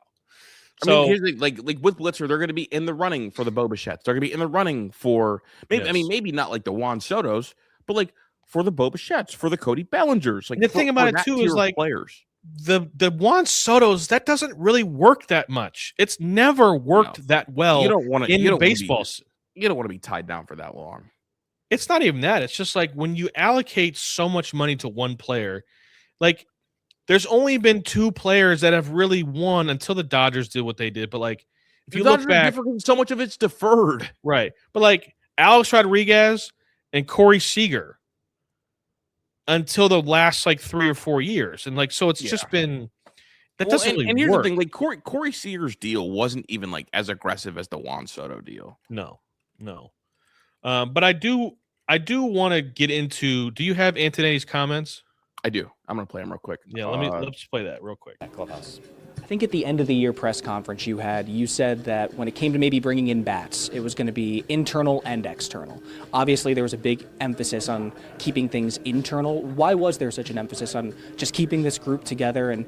So, I mean, here's the, like with Blitzer, they're going to be in the running for the Bo Bichette's. They're going to be in the running for maybe. Yes. I mean, maybe not like the Juan Sotos, but like for the Bo Bichette's, for the Cody Bellingers. Like, the thing about it too is like players. The Juan Sotos, that doesn't really work that much. It's never worked that well. You don't want to in baseball. You don't want to be tied down for that long. It's not even that. It's just like when you allocate so much money to one player, like. There's only been 2 players that have really won until the Dodgers did what they did. But like, if you look back, so much of it's deferred, right? But like Alex Rodriguez and Corey Seager until the last like 3 or 4 years, and like so it's just been that doesn't really work. And here's the thing: like Corey Seager's deal wasn't even like as aggressive as the Juan Soto deal. No. But I do I do want to get into. Do you have Antonetti's comments? I do. I'm gonna play them real quick. Yeah, let's play that real quick. Clubhouse. I think at the end of the year press conference you said that when it came to maybe bringing in bats, it was going to be internal and external. Obviously, there was a big emphasis on keeping things internal. Why was there such an emphasis on just keeping this group together? And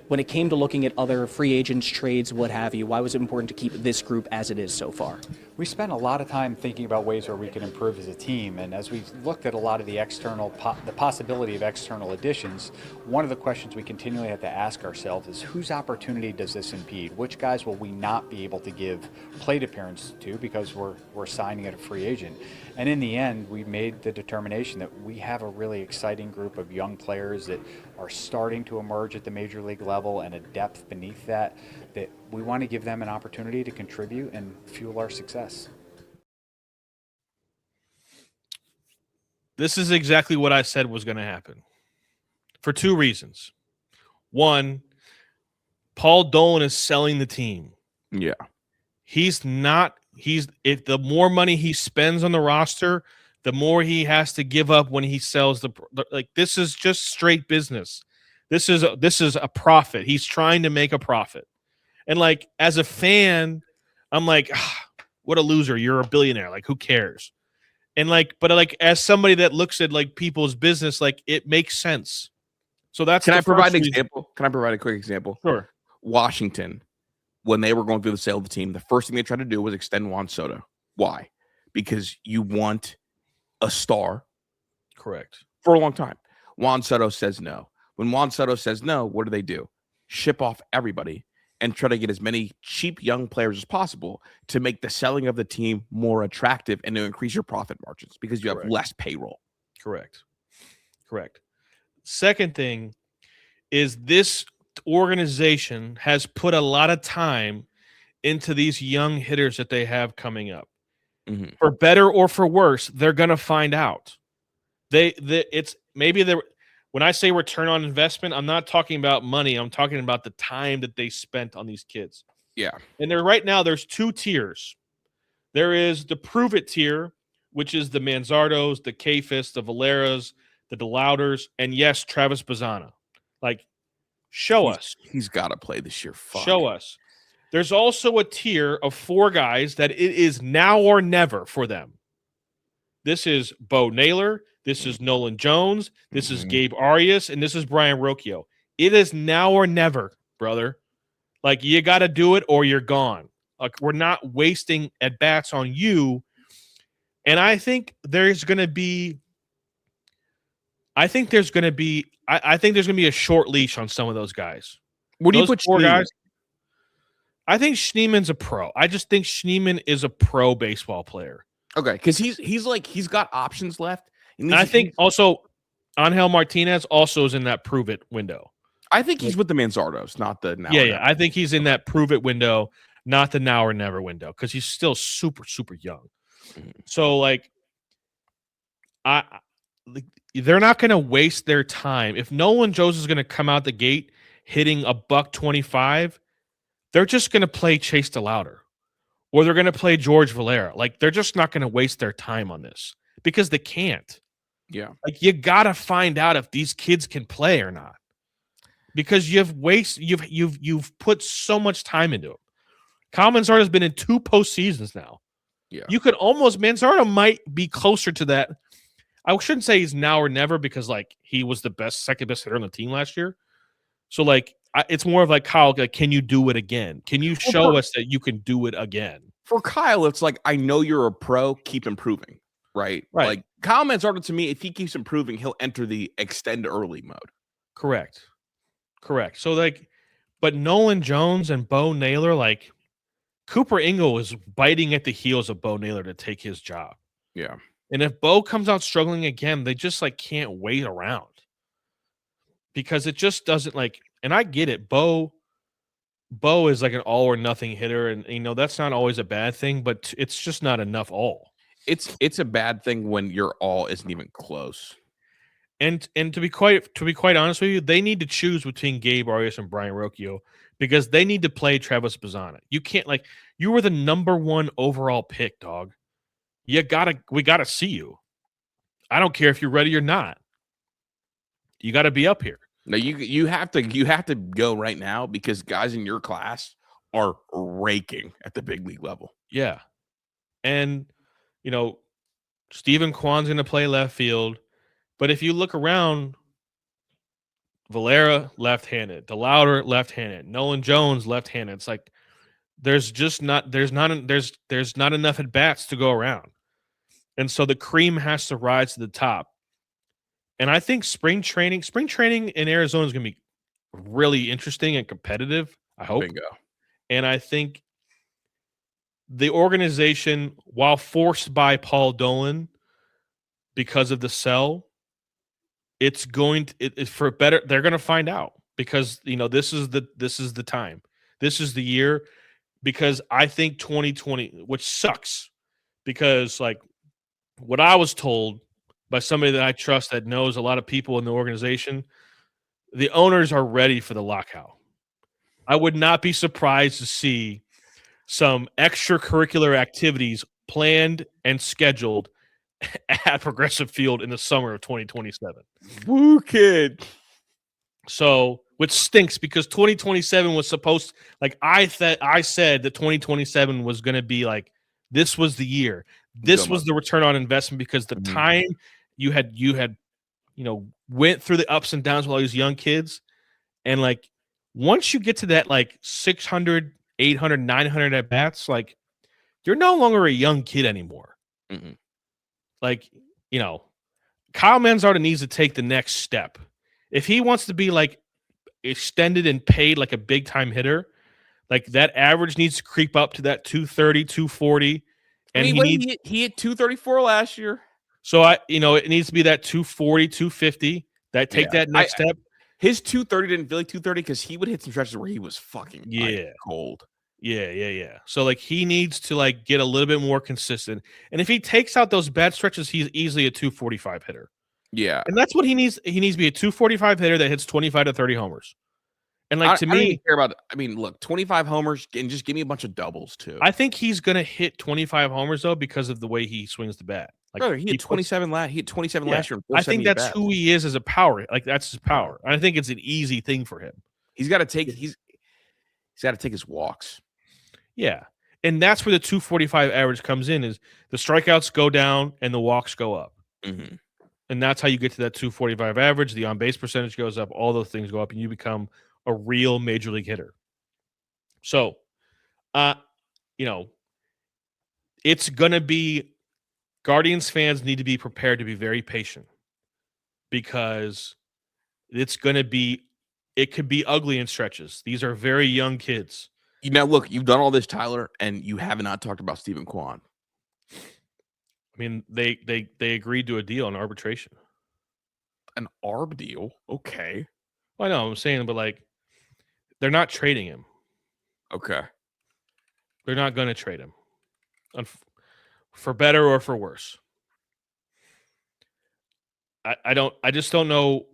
when it came to looking at other free agents, trades, what have you, why was it important to keep this group as it is so far? We spent a lot of time thinking about ways where we can improve as a team, and as we looked at a lot of the the possibility of external additions, one of the questions we continually have to ask ourselves is whose opportunity does this impede? Which guys will we not be able to give plate appearance to because we're signing at a free agent? And in the end, we made the determination that we have a really exciting group of young players that are starting to emerge at the major league level and a depth beneath that we want to give them an opportunity to contribute and fuel our success. This is exactly what I said was going to happen for two reasons. One, Paul Dolan is selling the team. Yeah. If the more money he spends on the roster, the more he has to give up when he sells this is just straight business. This is a profit. He's trying to make a profit. And like as a fan, I'm like, what a loser. You're a billionaire. Like, who cares? And but as somebody that looks at like people's business, like it makes sense. So that's Can I provide an example? Can I provide a quick example? Sure. Washington, when they were going through the sale of the team, the first thing they tried to do was extend Juan Soto. Why? Because you want a star. Correct. For a long time. Juan Soto says no. When Juan Soto says no, what do? Ship off everybody and try to get as many cheap young players as possible to make the selling of the team more attractive and to increase your profit margins because you have less payroll. Correct. Second thing is this organization has put a lot of time into these young hitters that they have coming up. Mm-hmm. For better or for worse, they're going to find out. When I say return on investment, I'm not talking about money. I'm talking about the time that they spent on these kids. Yeah. And right now, there's two tiers. There is the prove it tier, which is the Manzardos, the Kafis, the Valeras, the DeLauters, and yes, Travis Bazzana. Like, show us. He's got to play this year. Fuck. Show us. There's also a tier of four guys that it is now or never for them. This is Bo Naylor. This is Nolan Jones. This is Gabe Arias. And this is Brian Rocchio. It is now or never, brother. Like, you got to do it or you're gone. Like, we're not wasting at bats on you. And I think there's going to be a short leash on some of those guys. What do you put four guys? I think Schneeman's a pro. I just think Schneeman is a pro baseball player. Okay, because he's got options left. And I think also Angel Martinez also is in that prove it window. I think he's with the Manzardos, not the now. Yeah. I think he's in that prove it window, not the now or never window, because he's still super, super young. Mm-hmm. So they're not going to waste their time. If Nolan Jones is going to come out the gate hitting $125, they're just going to play Chase DeLauter, or they're going to play George Valera. Like, they're just not going to waste their time on this because they can't. Yeah. Like, you got to find out if these kids can play or not, because you've put so much time into it. Kyle Manzardo has been in 2 postseasons now. Yeah. You could Manzardo might be closer to that. I shouldn't say he's now or never, because like he was the second best hitter on the team last year. So like it's more of like, Kyle, like, can you do it again? Can you show us that you can do it again? For Kyle, it's like, I know you're a pro, keep improving. Right. Like Kyle Manzardo, to me, if he keeps improving, he'll enter the extend early mode. Correct. So like, but Nolan Jones and Bo Naylor, like Cooper Ingle is biting at the heels of Bo Naylor to take his job. Yeah. And if Bo comes out struggling again, they just like can't wait around, because it just doesn't like, and I get it. Bo is like an all or nothing hitter, and that's not always a bad thing, but it's just not enough all. It's a bad thing when your all isn't even close. And to be quite honest with you, they need to choose between Gabe Arias and Brian Rocchio, because they need to play Travis Bazzana. You can't, like, you were the number 1 overall pick, dog. We gotta see you. I don't care if you're ready or not. You got to be up here. No, you have to go right now because guys in your class are raking at the big league level. Yeah. And, Stephen Kwan's going to play left field. But if you look around, Valera left-handed, DeLauder left-handed, Nolan Jones left-handed. It's like there's not enough at bats to go around. And so the cream has to rise to the top. And I think spring training in Arizona is going to be really interesting and competitive, I hope. Bingo. And I think the organization, while forced by Paul Dolan because of the sell, it's going to for better. They're going to find out because this is the time. This is the year because I think 2020, which sucks, because like what I was told by somebody that I trust that knows a lot of people in the organization, the owners are ready for the lockout. I would not be surprised to see some extracurricular activities planned and scheduled at Progressive Field in the summer of 2027. Woo, kid. So, which stinks because 2027 was supposed, like I said that 2027 was going to be like, this was the year. This was the return on investment because the time you had went through the ups and downs with all these young kids. And like, once you get to that, like 600, 800, 900 at bats, like you're no longer a young kid anymore. Mm-mm. Like, Kyle Manzardo needs to take the next step. If he wants to be like extended and paid like a big time hitter, like that average needs to creep up to that 230, 240. And he hit 234 last year. So it needs to be that 240, 250. That next step. His 230 didn't feel like 230 because he would hit some stretches where he was fucking cold. Yeah. So like he needs to like get a little bit more consistent. And if he takes out those bad stretches, he's easily a 245 hitter. Yeah. And that's what he needs. He needs to be a 245 hitter that hits 25 to 30 homers. And like to me, I don't even care about. I mean, look, 25 homers and just give me a bunch of doubles too. I think he's gonna hit 25 homers though because of the way he swings the bat. Like brother, he hit 27 last. He hit 27 last year. I think that's who he is as a power. Like that's his power. I think it's an easy thing for him. He's got to take. He's got to take his walks. Yeah, and that's where the 245 average comes in. Is the strikeouts go down and the walks go up. Mm-hmm. And that's how you get to that 245 average. The on-base percentage goes up. All those things go up, and you become a real major league hitter. So, it's going to be Guardians fans need to be prepared to be very patient because it could be ugly in stretches. These are very young kids. Now, look, you've done all this, Tyler, and you have not talked about Stephen Kwan. I mean, they agreed to a deal on arbitration. An ARB deal? Okay. Well, I know, I'm saying, but like, they're not trading him. Okay. They're not going to trade him. For better or for worse. I just don't know.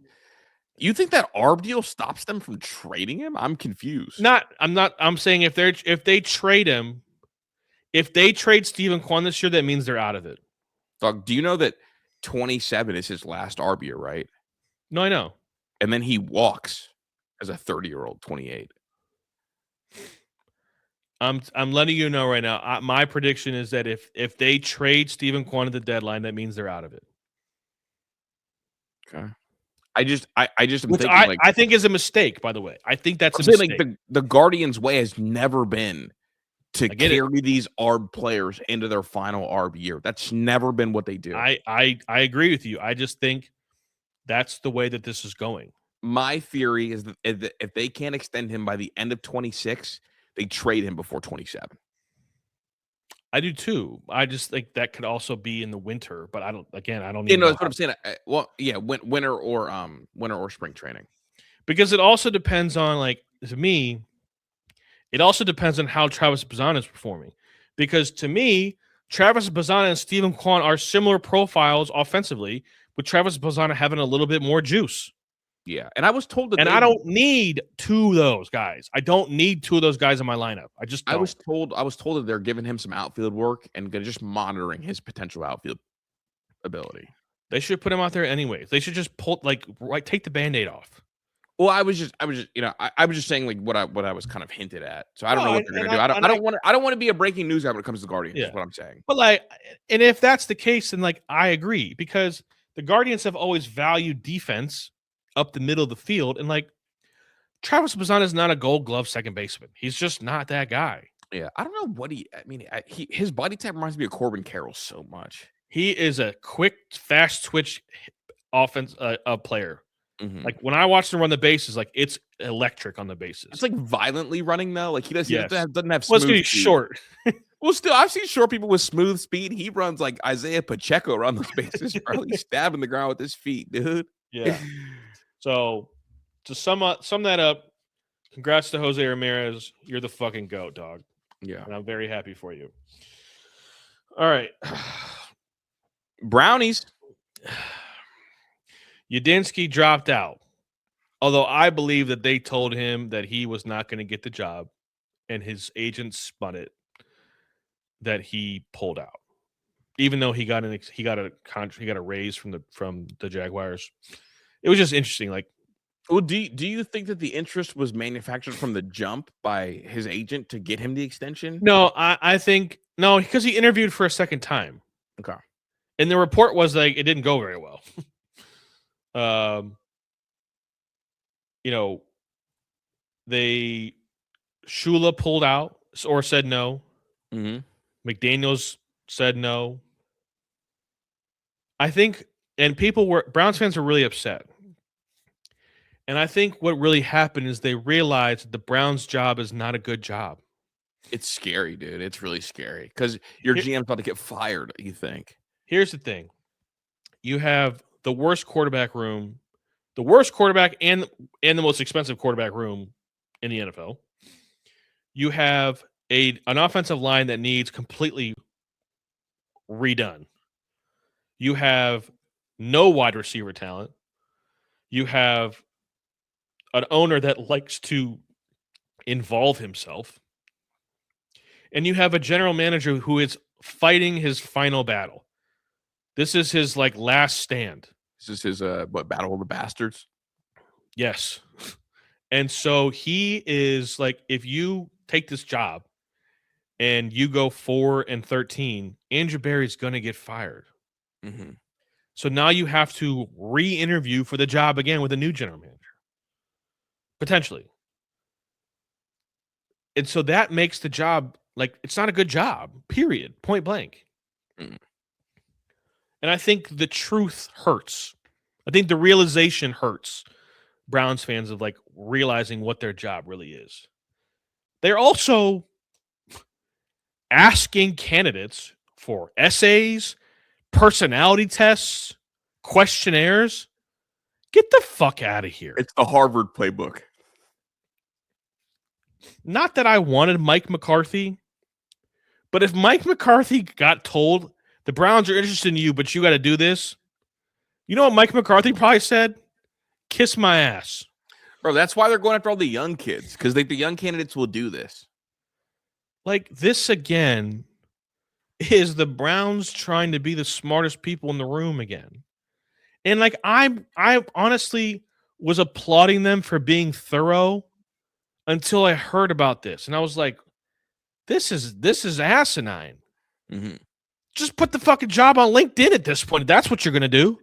You think that ARB deal stops them from trading him? I'm confused. I'm saying if they trade him, if they trade Stephen Kwan this year, that means they're out of it. Dog, do you know that 27 is his last ARB year, right? No, I know. And then he walks as a 30-year-old, 28. I'm letting you know right now. My prediction is that if they trade Stephen Kwan at the deadline, that means they're out of it. Okay. I just am thinking I think is a mistake. By the way, I think that's a mistake. Like the Guardians' way has never been to carry these ARB players into their final ARB year. That's never been what they do. I agree with you. I just think that's the way that this is going. My theory is that if they can't extend him by the end of 26, they trade him before 27. I do too. I just think that could also be in the winter, but I don't know. That's what I'm saying. Winter or spring training. Because it also depends on, like, to me, it also depends on how Travis Bazzana is performing. Because to me, Travis Bazzana and Stephen Kwan are similar profiles offensively, with Travis Bazzana having a little bit more juice. Yeah, and I was told that, I don't need two of those guys. I don't need two of those guys in my lineup. I just don't. I was told that they're giving him some outfield work and just monitoring his potential outfield ability. They should put him out there anyways. They should just take the Band-Aid off. Well, I was just, I was just saying like what I was kind of hinted at. So I don't know what they're gonna do. I don't want to be a breaking news guy when it comes to the Guardians. Yeah. Is what I'm saying. But and if that's the case, then I agree, because the Guardians have always valued defense up the middle of the field, and Travis Mazzan is not a Gold Glove second baseman. He's just not that guy. Yeah, I don't know what his body type reminds me of Corbin Carroll so much. He is a quick, fast twitch offense player. Mm-hmm. When I watch him run the bases, it's electric on the bases. It's violently running though. He doesn't have smooth. Well, it's short. Well, still, I've seen short people with smooth speed. He runs like Isaiah Pacheco around those bases, bro. He's stabbing the ground with his feet, dude. Yeah. So to sum that up, congrats to Jose Ramirez. You're the fucking GOAT, dog. Yeah. And I'm very happy for you. All right. Brownies. Yudinsky dropped out. Although I believe that they told him that he was not going to get the job, and his agent spun it that he pulled out. Even though he got a raise from the Jaguars. It was just interesting. Well, do you think that the interest was manufactured from the jump by his agent to get him the extension? No, I think no, because he interviewed for a second time. Okay. And the report was it didn't go very well. Shula pulled out or said no. Mm-hmm. McDaniels said no. I think, and Browns fans were really upset. And I think what really happened is they realized that the Browns' job is not a good job. It's scary, dude. It's really scary because your GM's about to get fired, you think. Here's the thing. You have the worst quarterback room, the worst quarterback and the most expensive quarterback room in the NFL. You have an offensive line that needs completely redone. You have no wide receiver talent. You have an owner that likes to involve himself. And you have a general manager who is fighting his final battle. This is his last stand. This is his Battle of the Bastards? Yes. And so he is if you take this job and you go 4-13, Andrew Berry's going to get fired. Mm-hmm. So now you have to re-interview for the job again with a new general manager. Potentially. And so that makes the job it's not a good job, period, point blank. Mm. And I think the truth hurts. I think the realization hurts Browns fans of realizing what their job really is. They're also asking candidates for essays, personality tests, questionnaires. Get the fuck out of here. It's the Harvard playbook. Not that I wanted Mike McCarthy, but if Mike McCarthy got told the Browns are interested in you, but you got to do this, you know what Mike McCarthy probably said? Kiss my ass. Bro, that's why they're going after all the young kids, because the young candidates will do this. This again is the Browns trying to be the smartest people in the room again. And I honestly was applauding them for being thorough until I heard about this. And I was like, this is asinine. Mm-hmm. Just put the fucking job on LinkedIn at this point. That's what you're going to do.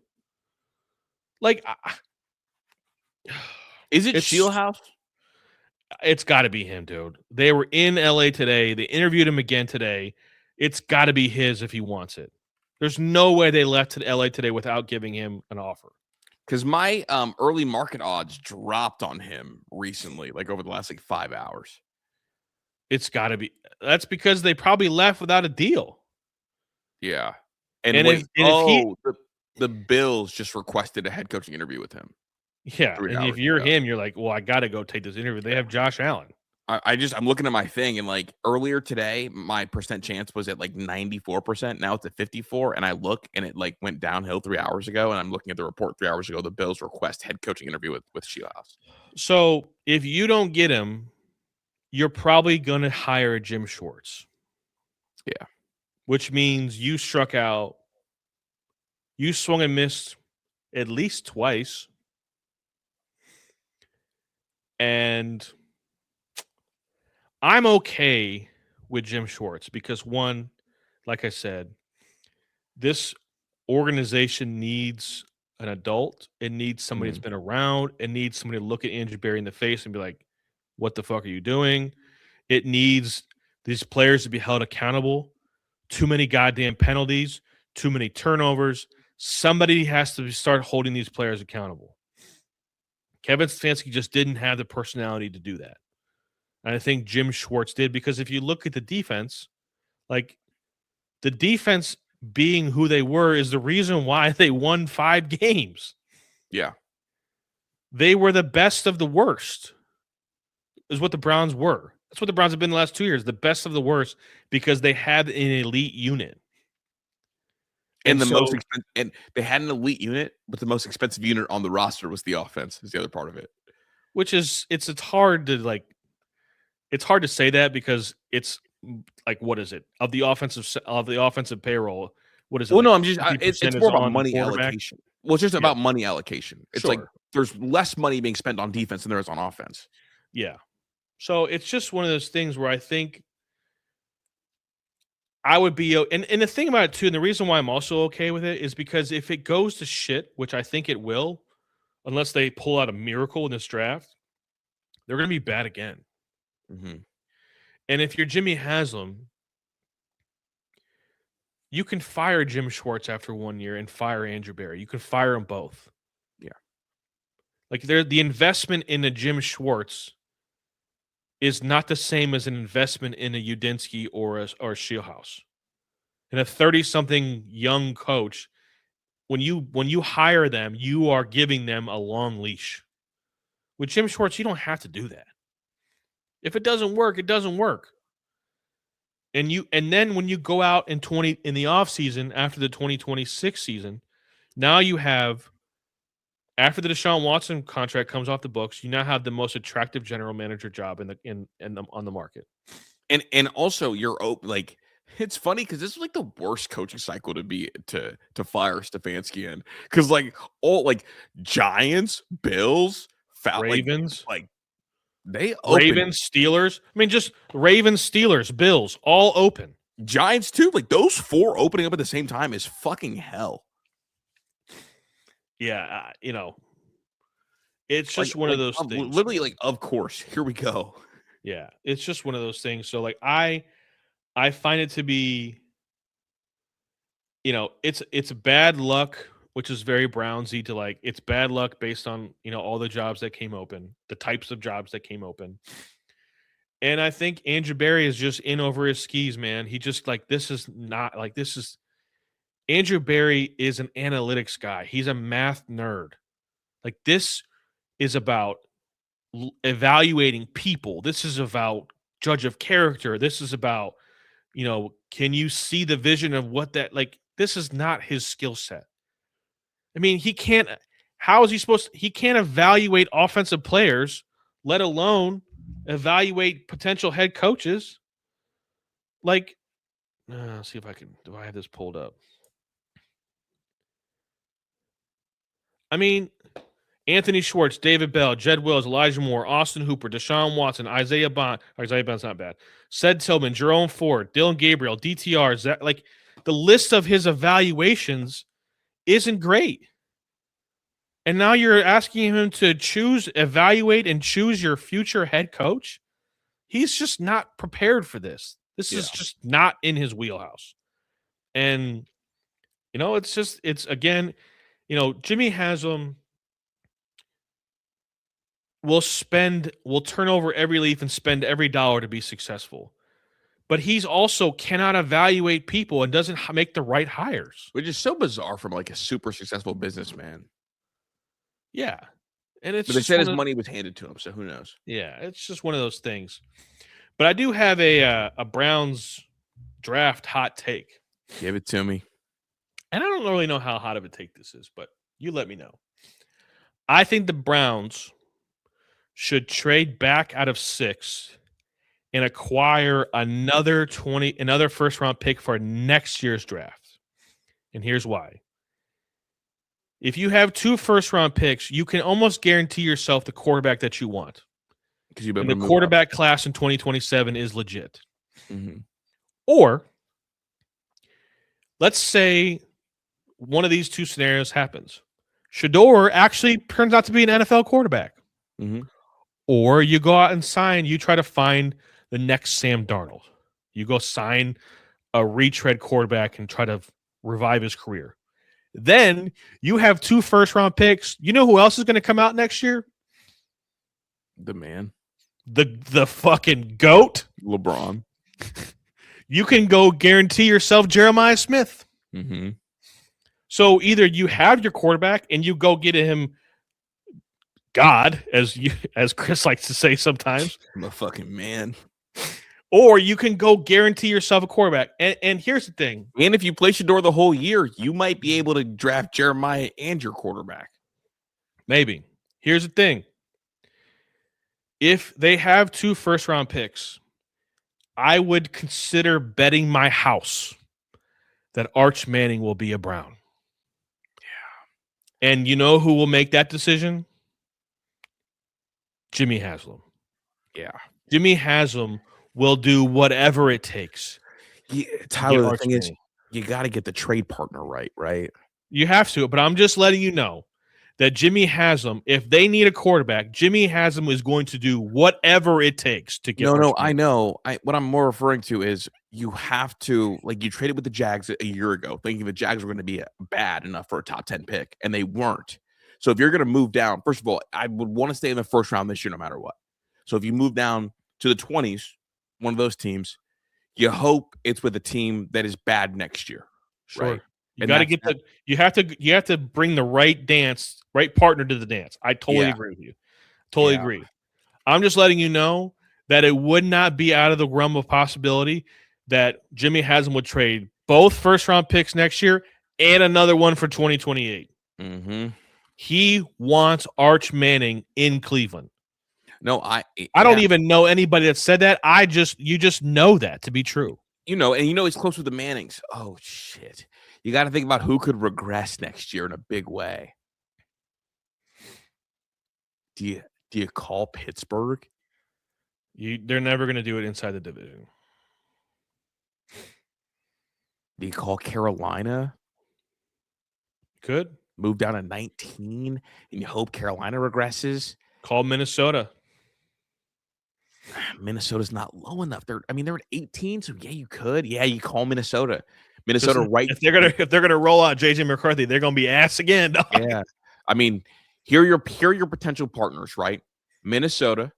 Is it Shieldhouse? It's got to be him, dude. They were in LA today. They interviewed him again today. It's got to be his if he wants it. There's no way they left to LA today without giving him an offer. Because my early market odds dropped on him recently, over the last 5 hours. It's got to be. That's because they probably left without a deal. Yeah. The Bills just requested a head coaching interview with him. Yeah. And if you're him, you're like, well, I got to go take this interview. They have Josh Allen. I'm looking at my thing, and earlier today, my percent chance was at 94%. Now it's at 54%. And I look, and it went downhill 3 hours ago. And I'm looking at the report 3 hours ago. The Bills request head coaching interview with Shieldhouse. So if you don't get him, you're probably going to hire Jim Schwartz. Yeah. Which means you struck out You swung and missed at least twice. And I'm okay with Jim Schwartz because, one, like I said, this organization needs an adult. It needs somebody that's been around. It needs somebody to look at Andrew Berry in the face and be like, what the fuck are you doing? It needs these players to be held accountable. Too many goddamn penalties, too many turnovers. Somebody has to start holding these players accountable. Kevin Stefanski just didn't have the personality to do that. And I think Jim Schwartz did, because if you look at the defense, like the defense being who they were is the reason why they won 5 games. Yeah. They were the best of the worst, is what the Browns were. That's what the Browns have been the last 2 years, the best of the worst, because they had an elite unit. And and they had an elite unit, but the most expensive unit on the roster was the offense, is the other part of it. Which is it's hard to say that, because it's like, what is it? Of the offensive payroll, what is it? Well, like no, I'm just it's more about money allocation. Well, it's just about money allocation. It's like there's less money being spent on defense than there is on offense. Yeah. So it's just one of those things where I think I would be, and the thing about it too, and the reason why I'm also okay with it is because if it goes to shit, which I think it will, unless they pull out a miracle in this draft, they're going to be bad again. Mm-hmm. And if you're Jimmy Haslam, you can fire Jim Schwartz after 1 year and fire Andrew Berry. You can fire them both. Yeah. Like the investment in a Jim Schwartz is not the same as an investment in a Udinski or a Shieldhouse. And a 30-something young coach, when you hire them, you are giving them a long leash. With Jim Schwartz, you don't have to do that. If it doesn't work, it doesn't work. And then when you go out in the offseason after the 2026 season, now you have, after the Deshaun Watson contract comes off the books, you now have the most attractive general manager job on the market. And also you're like, it's funny because this is like the worst coaching cycle to fire Stefanski in, because like all like Giants, Bills, Ravens, like they Ravens, Steelers. I mean, just Ravens, Steelers, Bills, all open. Giants too. Like those 4 opening up at the same time is fucking hell. Yeah, it's just one of those things. Literally, like, of course, here we go. Yeah, it's just one of those things. So, like, I find it to be, it's bad luck, which is very Brownsy to like. It's bad luck based on all the jobs that came open, the types of jobs that came open. And I think Andrew Berry is just in over his skis, man. He just Andrew Berry is an analytics guy. He's a math nerd. Like, this is about evaluating people. This is about judge of character. This is about, can you see the vision of what that, like, this is not his skill set. I mean, he can't evaluate offensive players, let alone evaluate potential head coaches. Like, let's see if do I have this pulled up? I mean, Anthony Schwartz, David Bell, Jed Wills, Elijah Moore, Austin Hooper, Deshaun Watson, Isaiah Bond. Isaiah Bond's not bad. Ced Tillman, Jerome Ford, Dylan Gabriel, DTR. Like, the list of his evaluations isn't great. And now you're asking him to evaluate and choose your future head coach? He's just not prepared for this. This is just not in his wheelhouse. And, it's again, Jimmy Haslam will turn over every leaf and spend every dollar to be successful. But he's also cannot evaluate people and doesn't make the right hires. Which is so bizarre from like a super successful businessman. Yeah. And but they said his money was handed to him, so who knows? Yeah, it's just one of those things. But I do have a Browns draft hot take. Give it to me. And I don't really know how hot of a take this is, but you let me know. I think the Browns should trade back out of 6 and acquire another first-round pick for next year's draft. And here's why. If you have 2 first-round picks, you can almost guarantee yourself the quarterback that you want. Because you And the quarterback class in 2027 is legit. Mm-hmm. Or let's say one of these 2 scenarios happens. Shador actually turns out to be an NFL quarterback. Mm-hmm. Or you go out and you try to find the next Sam Darnold. You go sign a retread quarterback and try to revive his career. Then you have 2 first-round picks. You know who else is going to come out next year? The man. The fucking GOAT. LeBron. You can go guarantee yourself Jeremiah Smith. Mm-hmm. So either you have your quarterback and you go get him God, as Chris likes to say sometimes. I'm a fucking man. Or you can go guarantee yourself a quarterback. And here's the thing. And if you play Shador the whole year, you might be able to draft Jeremiah and your quarterback. Maybe. Here's the thing. If they have 2 first-round picks, I would consider betting my house that Arch Manning will be a Brown. Yeah. And you know who will make that decision? Jimmy Haslam. Yeah. Jimmy Haslam will do whatever it takes. Yeah, Tyler, the thing is, you got to get the trade partner right? You have to, but I'm just letting you know that Jimmy Haslam, if they need a quarterback, Jimmy Haslam is going to do whatever it takes to get. No, I know. What I'm more referring to is you have to, like, you traded with the Jags a year ago, thinking the Jags were going to be bad enough for a top 10 pick, and they weren't. So if you're going to move down, first of all, I would want to stay in the first round this year no matter what. So if you move down to the 20s, one of those teams, you hope it's with a team that is bad next year. Sure. Right? You got to get you have to bring the right partner to the dance. I totally agree with you. Totally agree. I'm just letting you know that it would not be out of the realm of possibility that Jimmy Haslam would trade both first round picks next year and another one for 2028. Mm-hmm. He wants Arch Manning in Cleveland. No, I don't even know anybody that said that. You just know that to be true. You know, and he's close with the Mannings. Oh shit. You got to think about who could regress next year in a big way. Do you call Pittsburgh? They're never going to do it inside the division. Do you call Carolina? Could move down to 19 and you hope Carolina regresses. Call Minnesota. Minnesota's not low enough. They're at 18, so yeah, you could. Yeah, you call Minnesota. Minnesota, right? If they're gonna roll out JJ McCarthy, they're gonna be ass again. Dog. Yeah, here are your potential partners, right? Minnesota,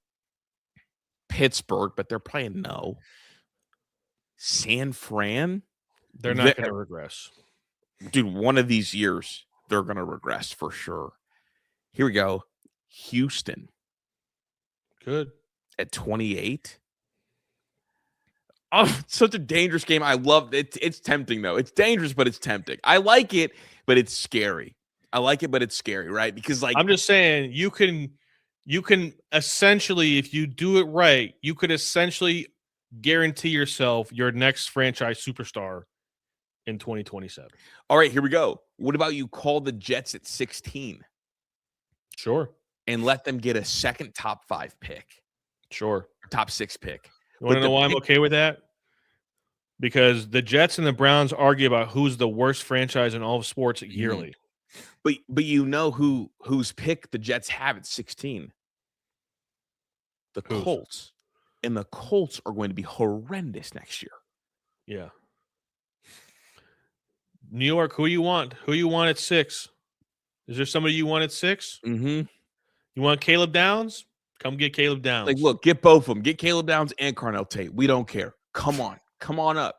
Pittsburgh, but they're playing no. San Fran, they're not gonna regress, dude. One of these years, they're gonna regress for sure. Here we go. Houston, good at 28. Oh, such a dangerous game. I love it. It's tempting, though. It's dangerous, but it's tempting. I like it, but it's scary. I like it, but it's scary, right? Because, I'm just saying, you can essentially, if you do it right, you could essentially guarantee yourself your next franchise superstar in 2027. All right, here we go. What about you call the Jets at 16? Sure. And let them get a second top 5 pick. Sure. Top 6 pick. You want to know why I'm okay with that? Because the Jets and the Browns argue about who's the worst franchise in all of sports yearly. But you know whose pick the Jets have at 16? The Colts. And the Colts are going to be horrendous next year. Yeah. New York, who you want? Who you want at 6? Is there somebody you want at 6? Mm-hmm. You want Caleb Downs? Come get Caleb Downs. Like, look, get both of them. Get Caleb Downs and Carnell Tate. We don't care. Come on up.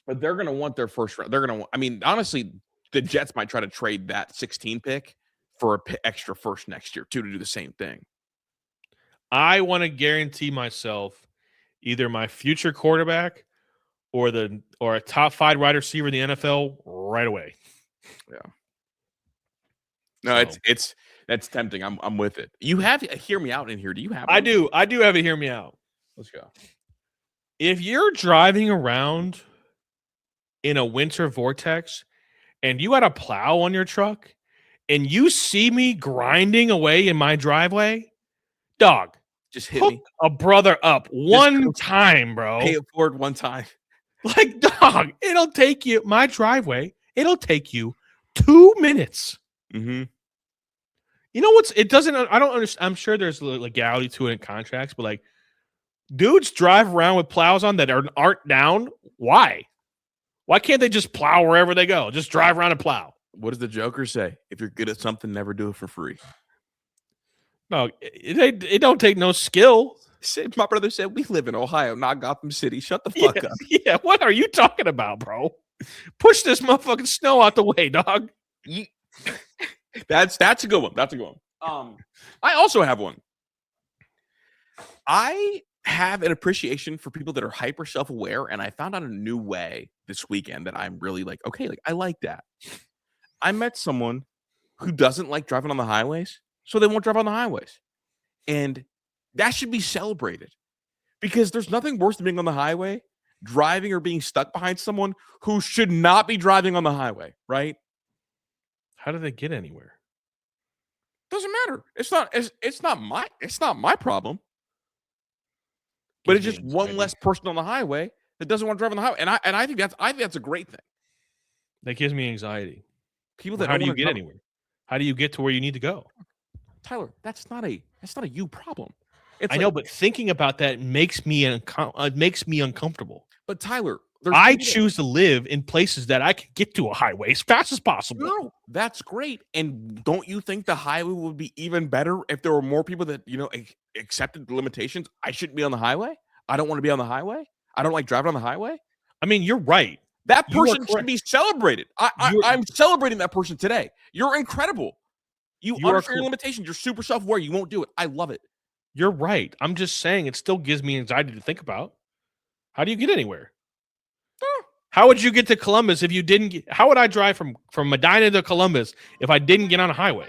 But they're going to want their first round. They're going to honestly, the Jets might try to trade that 16 pick for an extra first next year, too, to do the same thing. I want to guarantee myself either my future quarterback or a top 5 wide receiver in the NFL right away. Yeah. No, that's tempting. I'm with it. You have hear me out in here. Do you have? I do have a hear me out. Let's go. If you're driving around in a winter vortex and you got a plow on your truck, and you see me grinding away in my driveway, dog, Just hit hook me. a brother up one time, bro. Pay it forward one time. Like, dog, it'll take you my driveway. It'll take you 2 minutes. Mm-hmm. You know what's? It doesn't. I don't understand. I'm sure there's legality to it in contracts, but like, dudes drive around with plows on that aren't down. Why? Why can't they just plow wherever they go? Just drive around and plow. What does the Joker say? If you're good at something, never do it for free. No, it don't take no skill. My brother said, we live in Ohio, not Gotham City. Shut the fuck up. Yeah, what are you talking about, bro? Push this motherfucking snow out the way, dog. That's a good one. That's a good one. I also have one. I have an appreciation for people that are hyper self-aware, and I found out a new way this weekend that I'm really like, okay, like I like that. I met someone who doesn't like driving on the highways, so they won't drive on the highways. And that should be celebrated because there's nothing worse than being on the highway, driving or being stuck behind someone who should not be driving on the highway, right? How do they get anywhere? Doesn't matter. It's not my problem. But it's just one less person on the highway that doesn't want to drive on the highway. And I think that's a great thing. That gives me anxiety. People that how do you get anywhere? How do you get to where you need to go? Tyler, that's not a you problem. I know, but thinking about that makes me uncomfortable. But Tyler, I choose to live in places that I can get to a highway as fast as possible. No, that's great. And don't you think the highway would be even better if there were more people that, accepted the limitations? I shouldn't be on the highway. I don't want to be on the highway. I don't like driving on the highway. I mean, you're right. That person should be celebrated. I'm celebrating that person today. You're incredible. You understand your limitations. You're super self-aware. You won't do it. I love it. You're right. I'm just saying it still gives me anxiety to think about. How do you get anywhere? How would you get to Columbus if you didn't how would I drive from Medina to Columbus if I didn't get on a highway?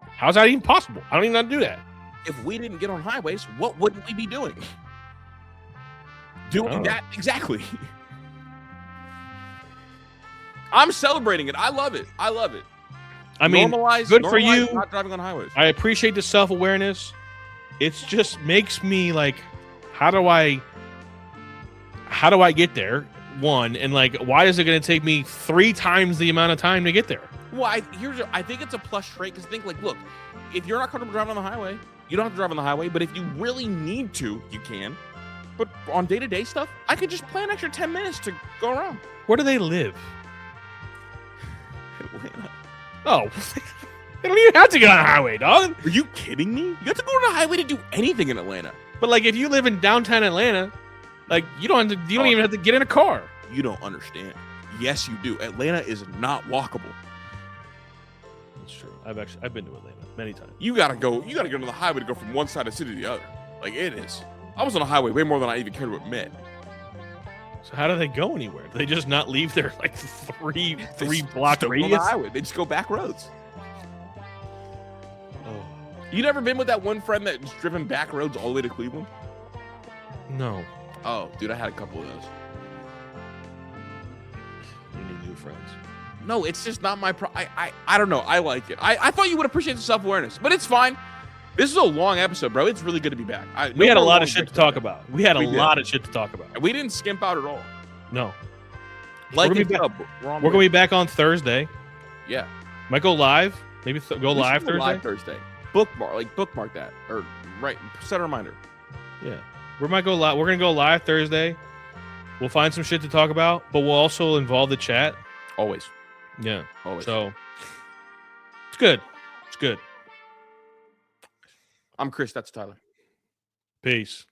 How's that even possible? I don't even know how to do that. If we didn't get on highways, what wouldn't we be doing? Doing that exactly. I'm celebrating it. I love it. I mean, good for you. Not driving on highways. I appreciate the self-awareness. It just makes me like, how do I get there? One, and like, why is it going to take me 3 times the amount of time to get there? Well, I think it's a plus trait because think like, look, if you're not comfortable driving on the highway, you don't have to drive on the highway. But if you really need to, you can. But on day-to-day stuff, I could just plan an extra 10 minutes to go around. Where do they live? Atlanta. Oh, they don't even have to get on a highway, dog. Are you kidding me? You have to go on a highway to do anything in Atlanta. But like, if you live in downtown Atlanta, like you don't even have to get in a car. You don't understand. Yes, you do. Atlanta is not walkable. That's true. I've been to Atlanta many times. You gotta go to the highway to go from one side of the city to the other. Like it is. I was on a highway way more than I even care to admit. So how do they go anywhere? Do they just not leave their like three block radius? On the highway. They just go back roads. Oh. You never been with that one friend that's driven back roads all the way to Cleveland? No. Oh, dude, I had a couple of those. You need new friends. No, it's just not my I don't know. I like it. I thought you would appreciate the self-awareness, but it's fine. This is a long episode, bro. It's really good to be back. We had a lot of shit to talk about. We lot of shit to talk about. We didn't skimp out at all. No. Like we're going to be back on Thursday. Yeah. Might go live. Maybe go live Thursday. Live Thursday. Bookmark that. Or set a reminder. Yeah. We might go live. We're going to go live Thursday. We'll find some shit to talk about, but we'll also involve the chat. Always. Yeah. Always. So it's good. It's good. I'm Chris. That's Tyler. Peace.